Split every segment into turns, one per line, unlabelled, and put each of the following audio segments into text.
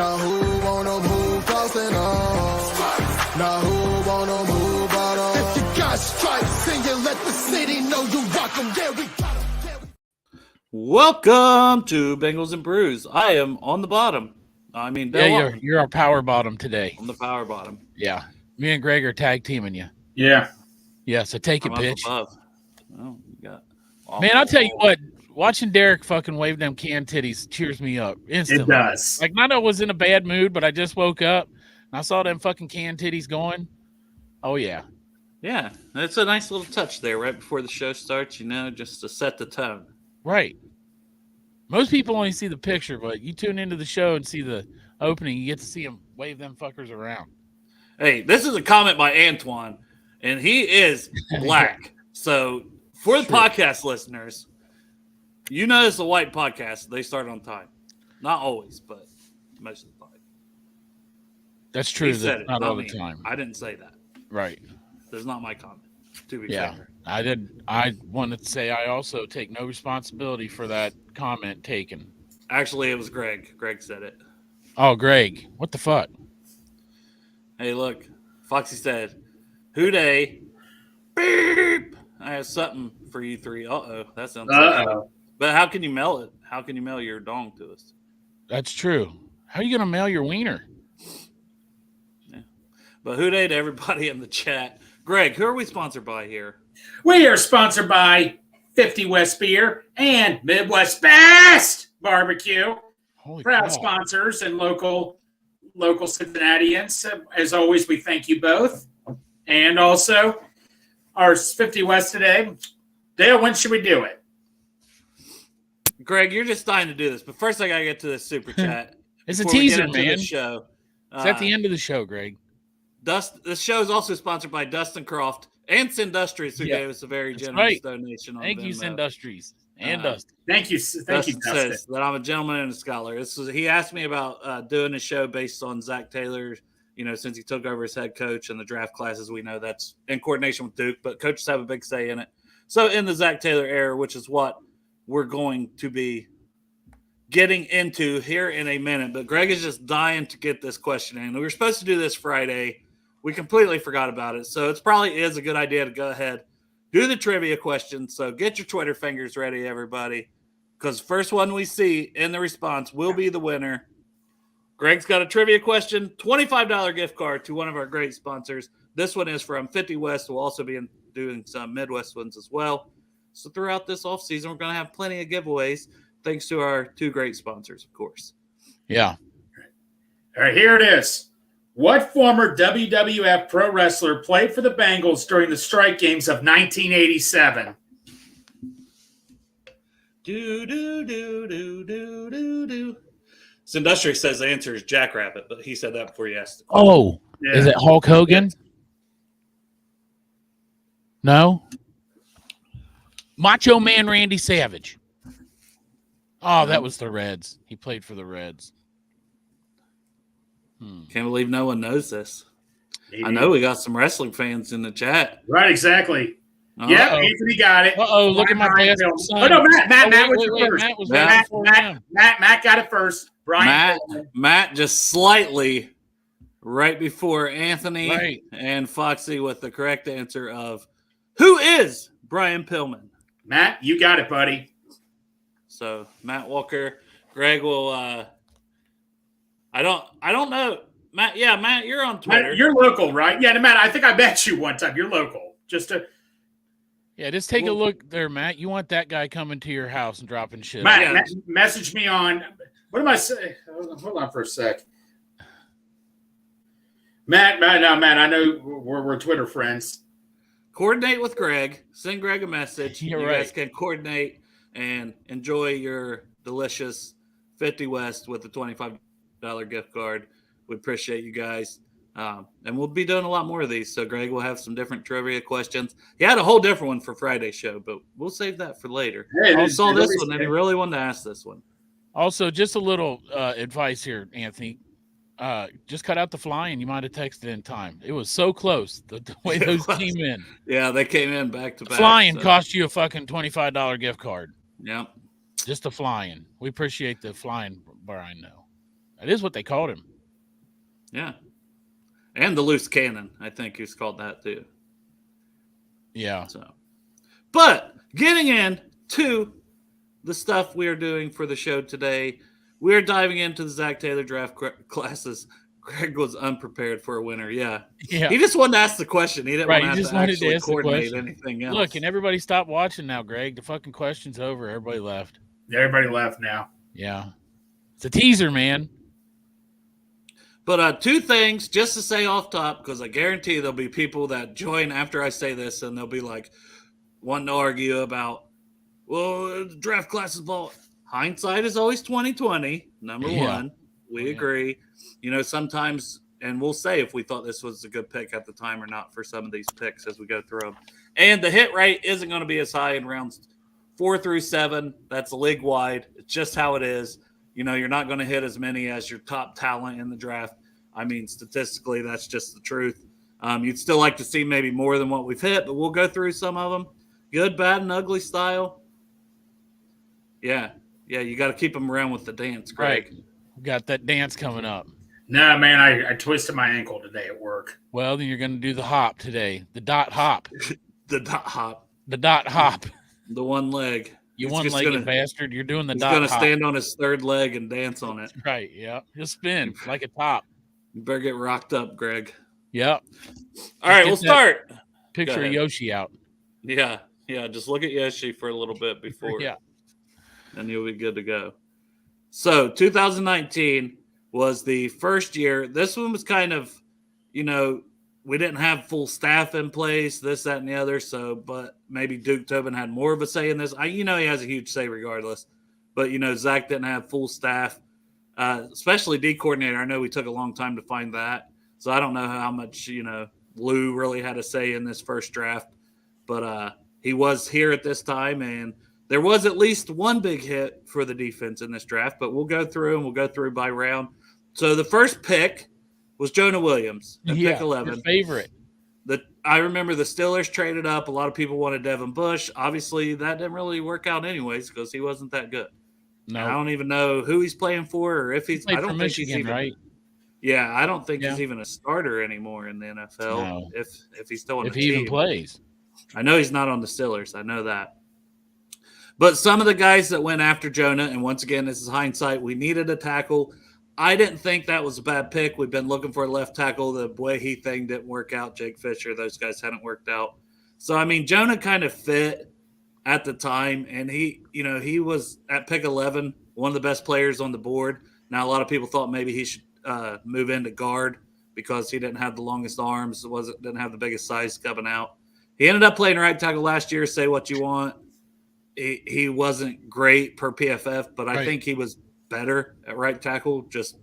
Now who wanna move crossing on? Now who wanna move out on? If you got stripes, then you let the city know you rock 'em. Yeah, we got 'em.
Welcome to Bengals and Brews. I am on the bottom.
You're our power bottom today.
On the power bottom.
Yeah. Me and Greg are tag teaming you.
Yeah.
Yeah, so take it, bitch.
Above. Oh, you got
Man, I'll tell you what, watching Derek fucking wave them can titties cheers me up instantly.
It does.
Like, not I was in a bad mood, but I just woke up and I saw them fucking can titties going. Oh, yeah.
Yeah, that's a nice little touch there right before the show starts, just to set the tone.
Right. Most people only see the picture, but you tune into the show and see the opening, you get to see them wave them fuckers around.
Hey, this is a comment by Antoine, and he is black. So for the podcast listeners, it's a white podcast. They start on time. Not always, but most of the time.
That's true.
He said it,
not all
me.
the time.
I didn't say that.
Right.
That's not my comment, to be
Yeah,
fair.
I did. I wanted to say I also take no responsibility for that comment taken.
Actually, it was Greg. Greg said it.
Oh, Greg. What the fuck?
Hey, look. Foxy said, "Hooday, beep. I have something for you three." Uh-oh. That sounds
Uh-oh.
But how can you mail it? How can you mail your dong to us?
That's true. How are you going to mail your wiener?
Yeah. But hooday to everybody in the chat. Greg, who are we sponsored by here?
We are sponsored by 50 West Beer and Midwest Best Barbecue.
Holy
Proud
cow.
sponsors and local Cincinnatians. As always, we thank you both. And also, our 50 West today. Dale, when should we do it?
Greg, you're just dying to do this. But first, I got to get to this super chat.
It's a
before we get
teaser,
into
man.
this show.
It's at the end of the show, Greg.
This show is also sponsored by Dustin Croft and Sindustries, who gave us a very generous
right.
donation. On
Thank you,
Venmo.
Sindustries. And Dustin.
Thank you,
Dustin
Dustin.
says that I'm a gentleman and a scholar. He asked me about doing a show based on Zac Taylor, since he took over as head coach and the draft classes. We know that's in coordination with Duke, but coaches have a big say in it. So in the Zac Taylor era, which is what we're going to be getting into here in a minute, but Greg is just dying to get this question in. We were supposed to do this Friday. We completely forgot about it. So it probably is a good idea to go ahead, do the trivia question. So get your Twitter fingers ready, everybody, because the first one we see in the response will be the winner. Greg's got a trivia question, $25 gift card to one of our great sponsors. This one is from 50 West. We'll also be doing some Midwest ones as well. So throughout this offseason, we're going to have plenty of giveaways, thanks to our two great sponsors, of course.
Yeah.
All right, here it is. What former WWF pro wrestler played for the Bengals during the strike games of 1987?
Sindustry says the answer is Jackrabbit, but he said that before you asked.
Oh,
Yeah.
Is it Hulk Hogan? No? Macho Man Randy Savage. Oh, that was the Reds. He played for the Reds.
Can't believe no one knows this. I know we got some wrestling fans in the chat.
Right, exactly.
Uh-oh.
Yep, Anthony got it.
Uh-oh, look at my bastard son.
Oh, no, Matt was
wait,
the first.
Matt was
Matt-
right before him.
Matt got it first. Brian.
Matt just slightly right before Anthony
Right.
and Foxy with the correct answer of who is Brian Pillman.
Matt, you got it, buddy.
So Matt Walker, Greg will. I don't know, Matt. Yeah, Matt, you're on Twitter.
Matt, you're local, right? Yeah, Matt, I think I bet you one time. You're local.
Yeah, just take a look there, Matt. You want that guy coming to your house and dropping shit.
Matt,
Yeah.
message me on. What am I saying? Hold on for a sec. Matt, I know we're Twitter friends.
Coordinate with Greg. Send Greg a message.
You're
you
right.
guys can coordinate and enjoy your delicious 50 West with the $25 gift card. We appreciate you guys. And we'll be doing a lot more of these. So Greg will have some different trivia questions. He had a whole different one for Friday's show, but we'll save that for later.
Hey,
I saw this one and he really wanted to ask this one.
Also, just a little advice here, Anthony. Just cut out the flying. You might have texted in time. It was so close, the way those came in.
Yeah, they came in back to back.
Flying
so.
cost you a fucking $25 gift card.
Yep.
Just the flying. We appreciate the flying, Brian, though. That is what they called him.
Yeah. And the loose cannon, I think he's called that too.
Yeah.
So, but getting into the stuff we are doing for the show today, we're diving into the Zac Taylor draft classes. Greg was unprepared for a winner. Yeah.
Yeah.
He just wanted to ask the question. He didn't
Right.
want
He
to have
just
to
wanted to
actually
ask the
coordinate
question.
anything else.
Look, and everybody stopped watching now, Greg. The fucking question's over. Everybody left.
Everybody left now.
Yeah. It's a teaser, man.
But two things just to say off top, because I guarantee there'll be people that join after I say this, and they'll be like wanting to argue about, well, the draft class is ball. Hindsight is always 20/20. Number one, we agree. You know, sometimes, and we'll say if we thought this was a good pick at the time or not for some of these picks as we go through them. And the hit rate isn't going to be as high in rounds 4 through 7. That's league wide. It's just how it is. You know, you're not going to hit as many as your top talent in the draft. I mean, statistically, that's just the truth. You'd still like to see maybe more than what we've hit, but we'll go through some of them. Good, bad, and ugly style. Yeah, you got to keep them around with the dance, Greg.
Right. We got that dance coming up.
No, man, I twisted my ankle today at work.
Well, then you're going to do the hop today. The dot hop.
The dot hop.
The dot hop.
The one leg.
You one-legged bastard. You're doing the dot hop.
He's going to stand on his third leg and dance on it.
Right, yeah. He'll spin like a top.
You better get rocked up, Greg.
Yep.
All right, we'll start.
Picture of Yoshi out.
Yeah. Just look at Yoshi for a little bit before.
Yeah.
And you'll be good to go. So 2019 was the first year. This one was kind of, you know, we didn't have full staff in place, this, that, and the other. So, but maybe Duke Tobin had more of a say in this. He has a huge say regardless. But, Zach didn't have full staff, especially D coordinator. I know we took a long time to find that. So I don't know how much, Lou really had a say in this first draft. But he was here at this time, and there was at least one big hit for the defense in this draft. But we'll go through, and we'll go through by round. So the first pick was Jonah Williams at pick 11.
Your favorite.
I remember the Steelers traded up. A lot of people wanted Devin Bush. Obviously, that didn't really work out anyways because he wasn't that good.
No.
I don't even know who he's playing for or if he's – I don't think
Michigan,
he's even –
right?
Yeah, I don't think he's even a starter anymore in the NFL.
No.
If he's still on the
if
team.
he even plays.
I know he's not on the Steelers. I know that. But some of the guys that went after Jonah, and once again, this is hindsight, we needed a tackle. I didn't think that was a bad pick. We've been looking for a left tackle. The Boehe thing didn't work out. Jake Fisher, those guys hadn't worked out. So, I mean, Jonah kind of fit at the time, and he was at pick 11, one of the best players on the board. Now, a lot of people thought maybe he should move into guard because he didn't have the longest arms, didn't have the biggest size coming out. He ended up playing right tackle last year. Say what you want. He wasn't great per PFF, but I think he was better at right tackle, just,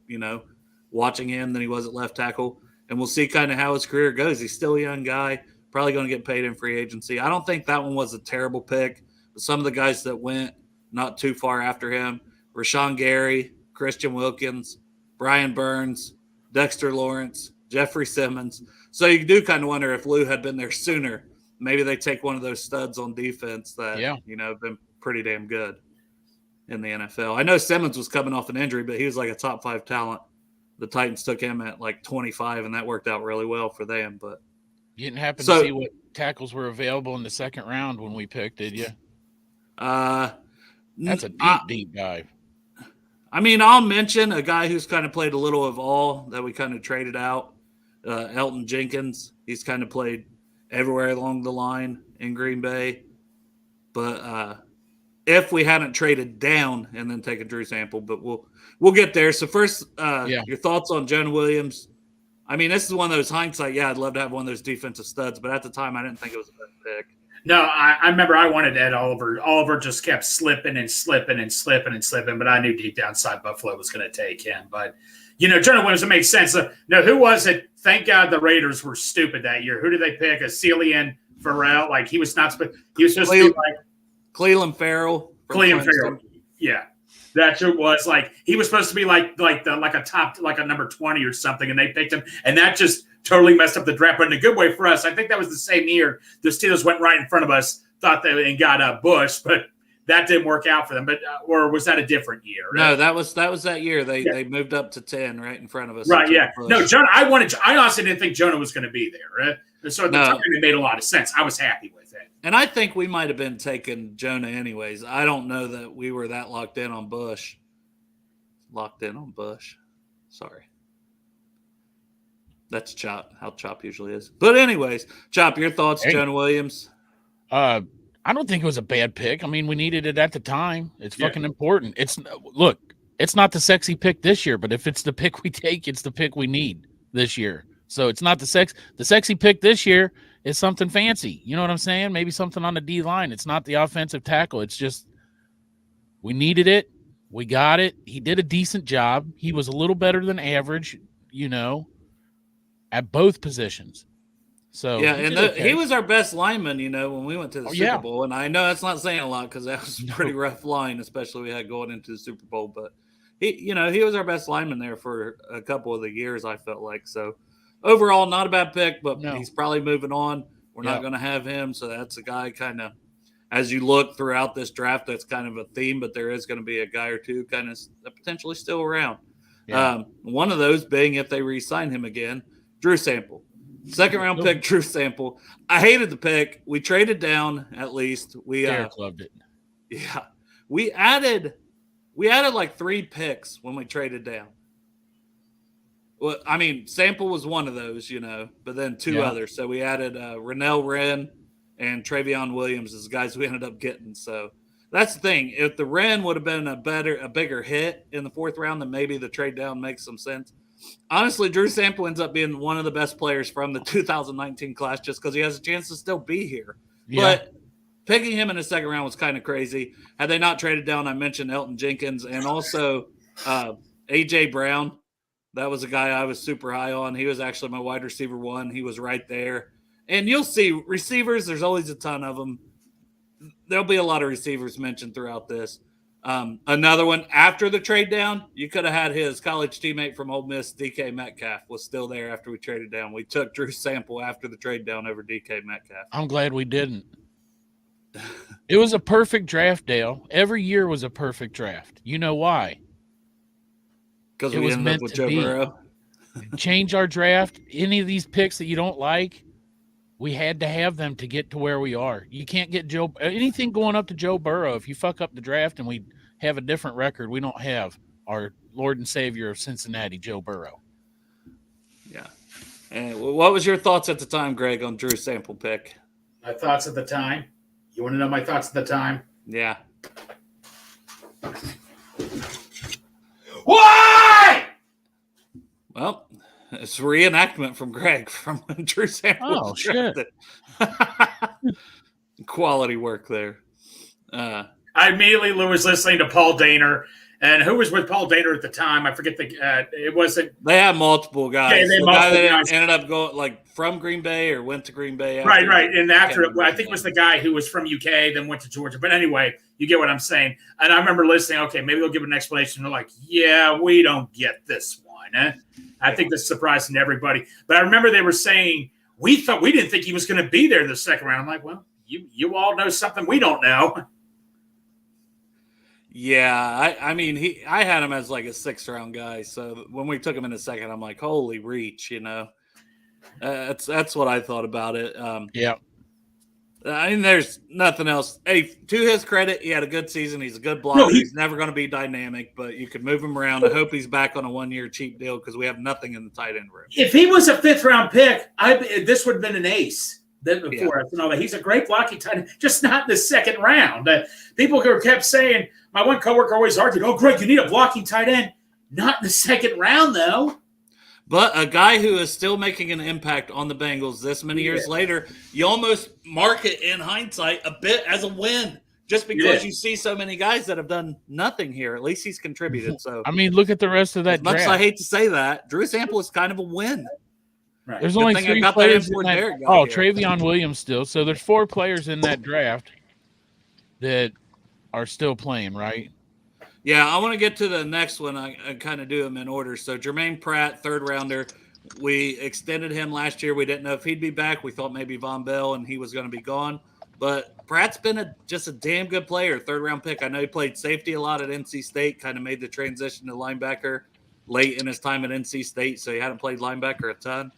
watching him than he was at left tackle. And we'll see kind of how his career goes. He's still a young guy, probably going to get paid in free agency. I don't think that one was a terrible pick. But some of the guys that went not too far after him, Rashawn Gary, Christian Wilkins, Brian Burns, Dexter Lawrence, Jeffrey Simmons. So you do kind of wonder if Lou had been there sooner. Maybe they take one of those studs on defense that, have been pretty damn good in the NFL. I know Simmons was coming off an injury, but he was like a top 5 talent. The Titans took him at like 25, and that worked out really well for them. But
you didn't happen to see what tackles were available in the second round when we picked, did you? That's a deep dive.
I mean, I'll mention a guy who's kind of played a little of all that we kind of traded out, Elton Jenkins. He's kind of played everywhere along the line in Green Bay. But if we hadn't traded down and then taken Drew Sample, but we'll get there. So first, your thoughts on Jonah Williams. I mean, this is one of those hindsight. Yeah, I'd love to have one of those defensive studs, but at the time, I didn't think it was a good pick.
No, I remember I wanted Ed Oliver. Oliver just kept slipping and slipping and slipping and slipping, but I knew deep down inside Buffalo was going to take him. But, Jonah Williams, it makes sense. No, who was it? Thank God the Raiders were stupid that year. Who did they pick? Acelian Farrell? Like, he was not – he was supposed to be like –
Cleveland Farrell.
Cleveland Farrell. Yeah. That's who it was. Like, he was supposed to be like a number 20 or something, and they picked him. And that just totally messed up the draft, but in a good way for us. I think that was the same year the Steelers went right in front of us, thought they and got Bush, but that didn't work out for them. But or was that a different year?
No, that was that year. They moved up to 10 right in front of us.
Right, yeah. No, Jonah, I honestly didn't think Jonah was going to be there. Right? So at the time, it made a lot of sense. I was happy with it.
And I think we might have been taking Jonah anyways. I don't know that we were that locked in on Bush. Sorry. That's Chop, how Chop usually is. But anyways, Chop, your thoughts, Jonah Williams?
I don't think it was a bad pick. I mean, we needed it at the time. It's fucking important. It's not the sexy pick this year, but if it's the pick we take, it's the pick we need this year. So it's not the sexy pick this year is something fancy. You know what I'm saying? Maybe something on the D line. It's not the offensive tackle. It's just we needed it. We got it. He did a decent job. He was a little better than average, at both positions. So
yeah, and he was our best lineman, when we went to the Super Bowl. And I know that's not saying a lot because that was a pretty rough line, especially we had going into the Super Bowl. But he was our best lineman there for a couple of the years, I felt like. So overall, not a bad pick, but he's probably moving on. We're not going to have him, so that's a guy kind of. As you look throughout this draft, that's kind of a theme, but there is going to be a guy or two kind of potentially still around. Yeah. One of those being if they re-sign him again, Drew Sample. Second-round pick, Drew Sample. I hated the pick. We traded down at least.
Derek loved it.
Yeah. We added like 3 picks when we traded down. Well, I mean, Sample was one of those, but then 2 others. So we added Rennell Wren and Travion Williams as guys we ended up getting. So that's the thing. If the Wren would have been a bigger hit in the 4th round, then maybe the trade down makes some sense. Honestly, Drew Sample ends up being one of the best players from the 2019 class just because he has a chance to still be here. Yeah. But picking him in the 2nd round was kind of crazy. Had they not traded down, I mentioned Elton Jenkins and also A.J. Brown. That was a guy I was super high on. He was actually my wide receiver 1. He was right there. And you'll see receivers, there's always a ton of them. There'll be a lot of receivers mentioned throughout this. Another one, after the trade down, you could have had his college teammate from Ole Miss, DK Metcalf, was still there after we traded down. We took Drew Sample after the trade down over DK Metcalf.
I'm glad we didn't. It was a perfect draft, Dale. Every year was a perfect draft. You know why?
Because we ended up with Joe Burrow.
Change our draft. Any of these picks that you don't like, we had to have them to get to where we are. You can't get anything going up to Joe Burrow. If you fuck up the draft and we have a different record, we don't have our Lord and Savior of Cincinnati, Joe Burrow.
Yeah. And what was your thoughts at the time, Greg, on Drew Sample pick?
My thoughts at the time? You want to know my thoughts at the time?
Yeah.
Why?
Well, it's a reenactment from Greg from when Drew Sample was drafted. Quality work there.
I immediately was listening to Paul Daner. And who was with Paul Daner at the time? I forget it wasn't.
They had multiple guys.
Yeah, the guy that
ended up going from Green Bay or went to Green Bay.
Right. And after it, I think it was the guy who was from UK, then went to Georgia. But anyway, you get what I'm saying. And I remember listening. Okay, maybe they'll give an explanation. They're like, yeah, we don't get this one. I think that's surprising to everybody. But I remember they were saying we didn't think he was going to be there in the 2nd round. I'm like, well, you all know something we don't know.
Yeah, I mean, I had him as like a 6th round guy. So when we took him in the 2nd, I'm like, holy reach, That's what I thought about it.
Yeah.
I mean, there's nothing else. Hey, to his credit, he had a good season. He's a good blocker. He's never going to be dynamic, but you could move him around. I hope he's back on a 1-year cheap deal because we have nothing in the tight end room.
If he was a 5th round pick, this would have been an ace. Before us and all that. He's a great blocking tight end, just not in the 2nd round. People kept saying, my one coworker always argued, oh, Greg, you need a blocking tight end. Not in the 2nd round, though.
But a guy who is still making an impact on the Bengals this many years later, you almost mark it in hindsight a bit as a win just because you see so many guys that have done nothing here. At least he's contributed. So
I mean, look at the rest of that draft.
Much as I hate to say that, Drew Sample is kind of a win.
Right. There's only 3 players in that. Oh, Travion Williams still. So there's 4 players in that draft that are still playing, right?
Yeah, I want to get to the next one. I kind of do them in order. So Jermaine Pratt, 3rd rounder. We extended him last year. We didn't know if he'd be back. We thought maybe Von Bell and he was going to be gone. But Pratt's been just a damn good player, third-round pick. I know he played safety a lot at NC State, kind of made the transition to linebacker late in his time at NC State, so he hadn't played linebacker a ton.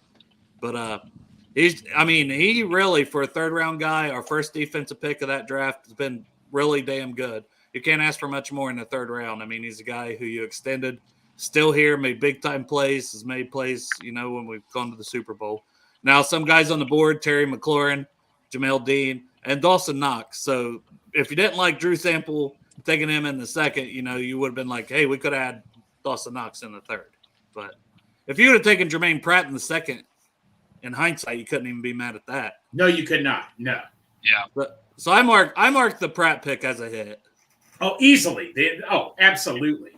But he really, for a third-round guy, our first defensive pick of that draft, has been really damn good. You can't ask for much more in the third round. I mean, he's a guy who you extended, still here, made big-time plays, has made plays, when we've gone to the Super Bowl. Now, some guys on the board, Terry McLaurin, Jamel Dean, and Dawson Knox. So if you didn't like Drew Sample, taking him in the second, you would have been like, hey, we could have had Dawson Knox in the third. But if you would have taken Jermaine Pratt in the second, in hindsight, you couldn't even be mad at that.
No, you could not. No.
Yeah. So I marked the Pratt pick as a hit.
Oh, easily. Absolutely.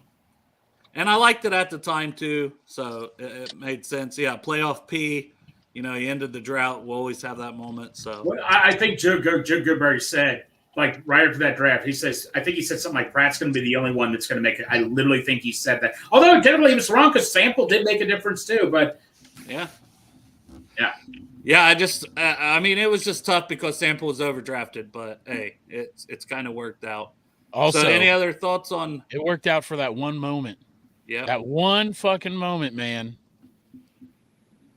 And I liked it at the time, too. So it made sense. Yeah, playoff P. He ended the drought. We'll always have that moment. So
I think Joe Goodberry said, like, right after that draft, he said something like Pratt's going to be the only one that's going to make it. I literally think he said that. Although technically he was wrong because Sample did make a difference too. But
yeah. It was just tough because Sample was overdrafted. But hey, it's kind of worked out.
Also,
so any other thoughts on?
It worked out for that one moment.
Yeah,
that one fucking moment, man.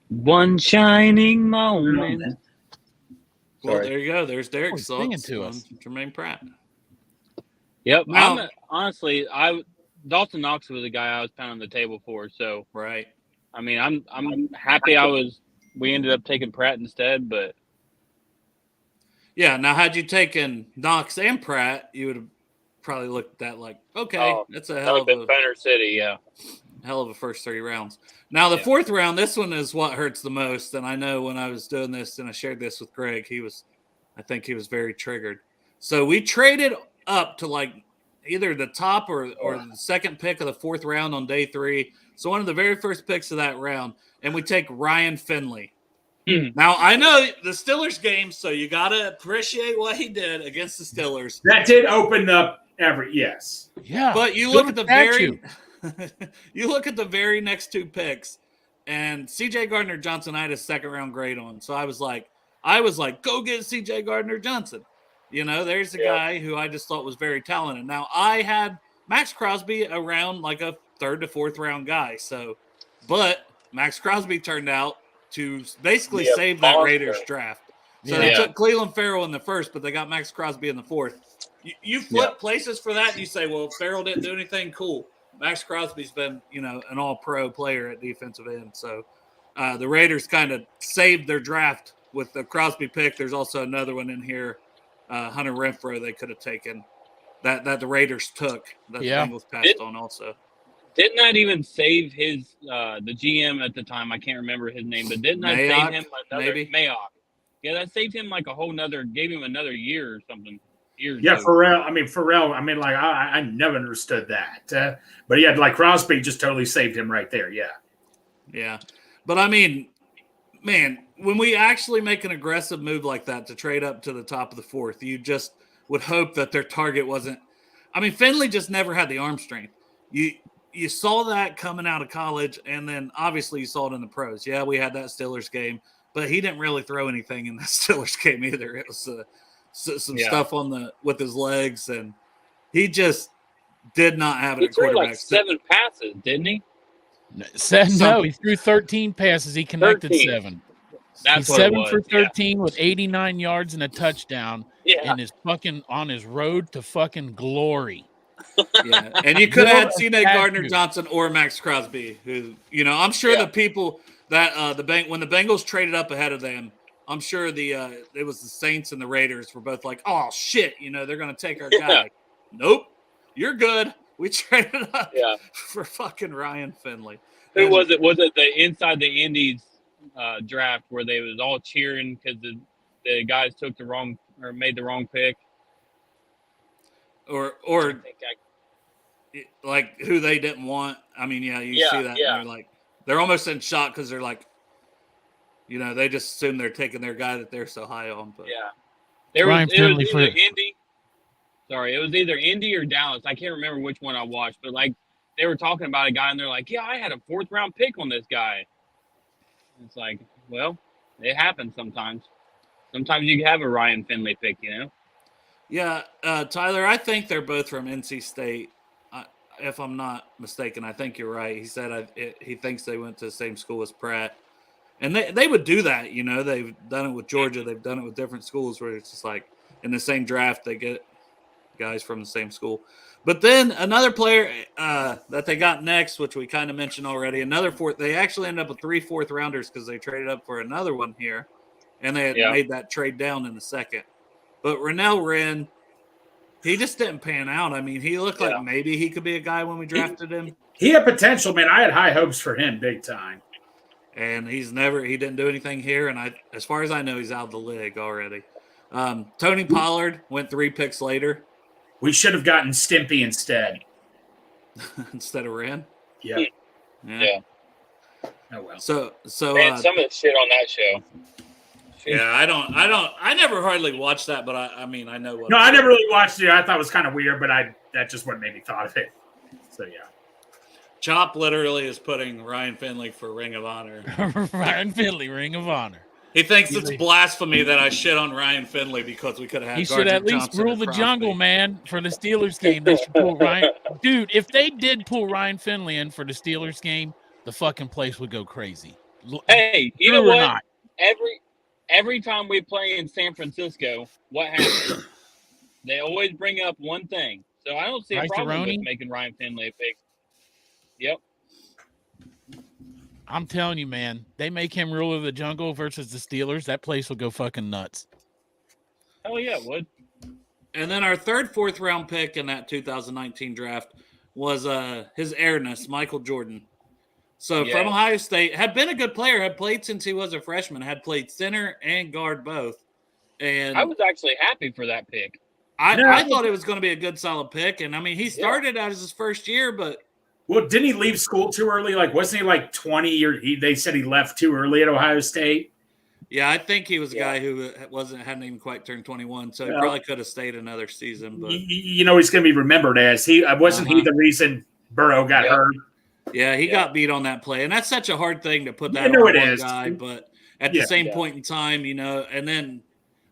One shining moment.
Well, there you go. There's Derek's
singing
thoughts
to
on
us.
Jermaine Pratt.
Yep.
Now,
Honestly, Dawson Knox was the guy I was pounding the table for. So
right.
I mean, I'm happy we ended up taking Pratt instead, but
yeah. Now, had you taken Knox and Pratt, you would have probably looked at that like, okay, that's a hell of a
Banner City, yeah.
Hell of a first 3 rounds. Now, the fourth round, this one is what hurts the most. And I know when I was doing this and I shared this with Greg, I think he was very triggered. So we traded up to like either the top or the second pick of the fourth round on day 3. So one of the very first picks of that round, and we take Ryan Finley. Now, I know the Steelers game, so you got to appreciate what he did against the Steelers.
That did open up yes.
Yeah.
But you look at the you look at the very next 2 picks, and C.J. Gardner-Johnson I had a second-round grade on. So I was like, go get C.J. Gardner-Johnson. There's a guy who I just thought was very talented. Now, I had Max Crosby around like a 3rd to 4th round guy. But Max Crosby turned out to basically save that Raiders draft. So they took Cleveland Farrell in the 1st, but they got Max Crosby in the 4th. You flip places for that, and you say, well, Farrell didn't do anything, cool. Max Crosby's been, an all-pro player at defensive end. So the Raiders kind of saved their draft with the Crosby pick. There's also another one in here, Hunter Renfrow they could have taken that the Raiders took that the Bengals passed on also.
Didn't that even save his the GM at the time? I can't remember his name, but didn't that save him Mayock? Yeah, that saved him like gave him another year or something.
Farrell. I never understood that. But yeah, like Crosby just totally saved him right there. Yeah.
Yeah. But I mean, man, when we actually make an aggressive move like that to trade up to the top of the 4th, you just would hope that their target wasn't. I mean, Finley just never had the arm strength. You saw that coming out of college, and then obviously you saw it in the pros. Yeah, we had that Steelers game, but he didn't really throw anything in that Steelers game either. It was some stuff with his legs, and he just did not have it at quarterback.
He threw like 7 passes, didn't he?
No, he threw 13 passes. He connected 7.
That's
He's 7 for 13 with 89 yards and a touchdown.
Yeah.
And is fucking on his road to fucking glory.
Yeah, and you could have had C.J. Gardner-Johnson or Max Crosby, who, I'm sure the people that when the Bengals traded up ahead of them, I'm sure it was the Saints and the Raiders were both like, oh shit, they're gonna take our guy. Nope, you're good. We traded up for fucking Ryan Finley.
Who was it? Was it the inside the Indies draft where they was all cheering because the guys took made the wrong pick?
Or like who they didn't want. I mean, you see that. And they're like, they're almost in shock because they're like, they just assume they're taking their guy that they're so high on. But
it was either Indy. Sorry, it was either Indy or Dallas. I can't remember which one I watched, but like they were talking about a guy and they're like, yeah, I had a 4th round pick on this guy. It's like, well, it happens sometimes. Sometimes you have a Ryan Finley pick, you know?
Yeah, Tyler, I think they're both from NC State. If I'm not mistaken, I think you're right. He said he thinks they went to the same school as Pratt. And they would do that, you know. They've done it with Georgia. They've done it with different schools where it's just like in the same draft, they get guys from the same school. But then another player that they got next, which we kind of mentioned already, another fourth. They actually ended up with 3 fourth-rounders because they traded up for another one here. And they had made that trade down in the second. But Rennell Wren, he just didn't pan out. I mean, he looked like maybe he could be a guy when we drafted him.
He had potential, man. I had high hopes for him big time.
And he didn't do anything here. And as far as I know, he's out of the league already. Tony Pollard went 3 picks later.
We should have gotten Stimpy instead.
Instead of Wren?
Yeah. Oh, well.
So man, some of the shit on that show.
Yeah, I never hardly watched that, but I mean, I know what.
No, I never really watched it. I thought it was kind of weird, but that just what made me thought of it. So, yeah.
Chop literally is putting Ryan Finley for Ring of Honor.
Ryan Finley, Ring of Honor.
He thinks it's blasphemy that I shit on Ryan Finley because we could have had.
He should at least rule the jungle, man, for the Steelers game. They should pull Ryan. Dude, if they did pull Ryan Finley in for the Steelers game, the fucking place would go crazy.
Hey, you know what?
Not.
Every time we play in San Francisco, what happens? They always bring up one thing. So I don't see a problem with making Ryan Finley a pick. Yep.
I'm telling you, man, they make him ruler of the jungle versus the Steelers, that place will go fucking nuts.
Hell yeah, it would.
And then our third, 4th round pick in that 2019 draft was his airness, Michael Jordan. So from Ohio State, had been a good player, had played since he was a freshman, had played center and guard both. And
I was actually happy for that pick.
I thought it was going to be a good, solid pick. And, I mean, he started out as his first year, but –
well, didn't he leave school too early? Like, wasn't he like 20 or they said he left too early at Ohio State?
Yeah, I think he was a guy who hadn't even quite turned 21, so he probably could have stayed another season. But
you know, he's going to be remembered as he wasn't he the reason Burrow got hurt?
Yeah, he got beat on that play, and that's such a hard thing to put that on one guy. But at the same point in time, you know, and then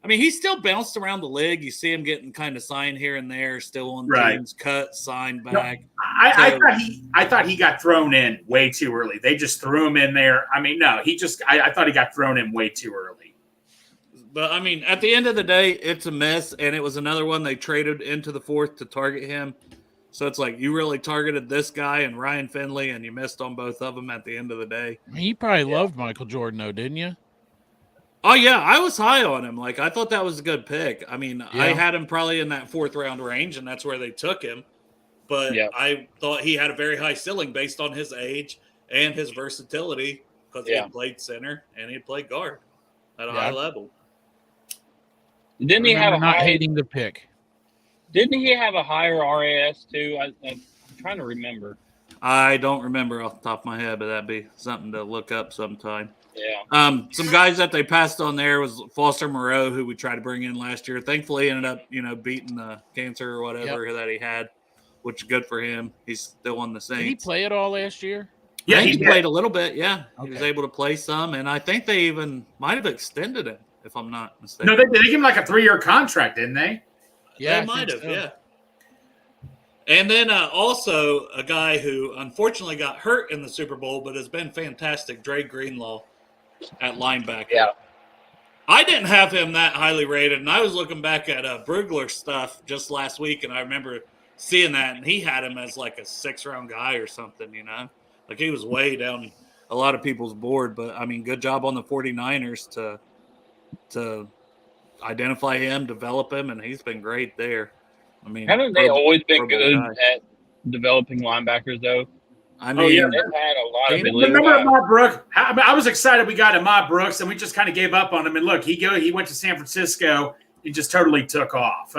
I mean, he still bounced around the league. You see him getting kind of signed here and there, still on teams, cut, signed back.
No, I thought he got thrown in way too early. They just threw him in there. I mean, no, I thought he got thrown in way too early.
But I mean, at the end of the day, it's a mess, and it was another one they traded into the 4th to target him. So it's like you really targeted this guy and Ryan Finley, and you missed on both of them at the end of the day.
You probably loved Michael Jordan, though, didn't you?
Oh, yeah, I was high on him. Like, I thought that was a good pick. I mean, I had him probably in that 4th round range, and that's where they took him. But I thought he had a very high ceiling based on his age and his versatility because he had played center and he had played guard at a high level.
Didn't he have
hating the pick?
Didn't he have a higher RAS too? I'm trying to remember.
I don't remember off the top of my head, but that'd be something to look up sometime.
Yeah.
Some guys that they passed on there was Foster Moreau, who we tried to bring in last year. Thankfully, ended up, beating the cancer or whatever that he had, which is good for him. He's still on the Saints.
Did he play at all last year?
Yeah, he played a little bit. Yeah, he was able to play some, and I think they even might have extended him, if I'm not mistaken.
No, they gave him like a 3-year contract, didn't they?
Yeah, they might have. So. Yeah. And then also a guy who unfortunately got hurt in the Super Bowl, but has been fantastic, Dre Greenlaw at linebacker.
Yeah.
I didn't have him that highly rated, and I was looking back at Brugler's stuff just last week, and I remember seeing that, and he had him as like a 6th-round guy or something, Like he was way down a lot of people's board, but, I mean, good job on the 49ers to identify him, develop him, and he's been great there. I mean,
haven't they always been good at developing linebackers, though?
I mean,
they've had a lot of elite.
Remember Ahmad Brooks? I was excited we got Ahmad Brooks, and we just kind of gave up on him. And look, he went to San Francisco and just totally took off.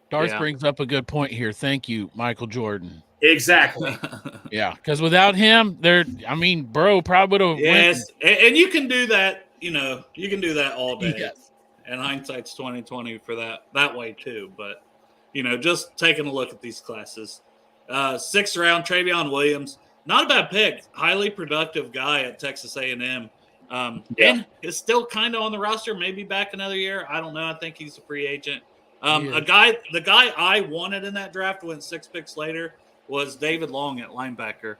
Darth brings up a good point here. Thank you, Michael Jordan.
Exactly.
Yeah, because without him, Burrow probably would have.
Yes, and you can do that. You can do that all day.
Yes.
And hindsight's 20/20 for that way too. But just taking a look at these classes, 6th round, Travion Williams, not a bad pick, highly productive guy at Texas A&M. And is still kind of on the roster, maybe back another year. I don't know. I think he's a free agent. The guy I wanted in that draft went 6 picks later was David Long at linebacker,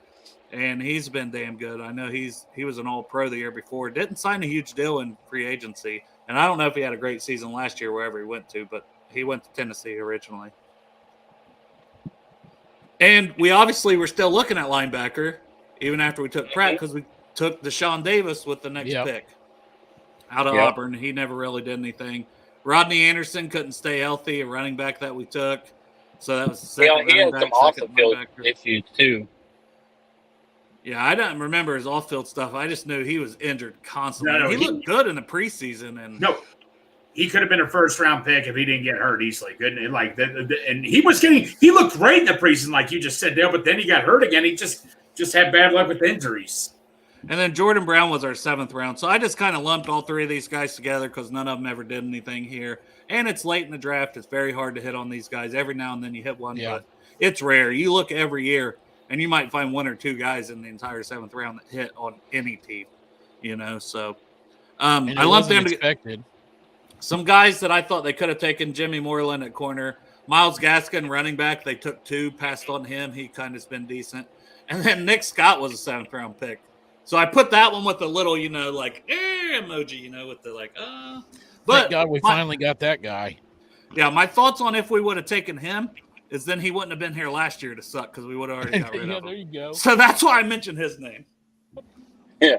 and he's been damn good. I know he was an All-Pro the year before. Didn't sign a huge deal in free agency, and I don't know if he had a great season last year wherever he went to, but he went to Tennessee originally. And we obviously were still looking at linebacker even after we took Pratt because we took Deshaun Davis with the next pick out of Auburn. He never really did anything. Rodney Anderson couldn't stay healthy, a running back that we took. So that was the second
he
running
had
back,
some off-the-field
linebacker.
issues too.
Yeah, I don't remember his off-field stuff. I just knew he was injured constantly.
No,
he looked good in the preseason. And
he could have been a first-round pick if he didn't get hurt easily. Couldn't it? Like, and he looked great in the preseason, like you just said, Dale. But then he got hurt again. He just had bad luck with injuries.
And then Jordan Brown was our 7th round. So I just kind of lumped all 3 of these guys together because none of them ever did anything here. And it's late in the draft. It's very hard to hit on these guys. Every now and then you hit one, but it's rare. You look every year, and you might find 1 or 2 guys in the entire 7th round that hit on any team, So I lumped them together. Some guys that I thought they could have taken: Jimmy Moreland at corner, Myles Gaskin running back. They took 2, passed on him. He kind of has been decent. And then Nick Scott was a 7th round pick. So I put that one with the little, emoji, with the But
thank God we finally got that guy.
Yeah, my thoughts on if we would have taken him is then he wouldn't have been here last year to suck because we would have already got rid of him.
There you go.
So that's why I mentioned his name.
Yeah.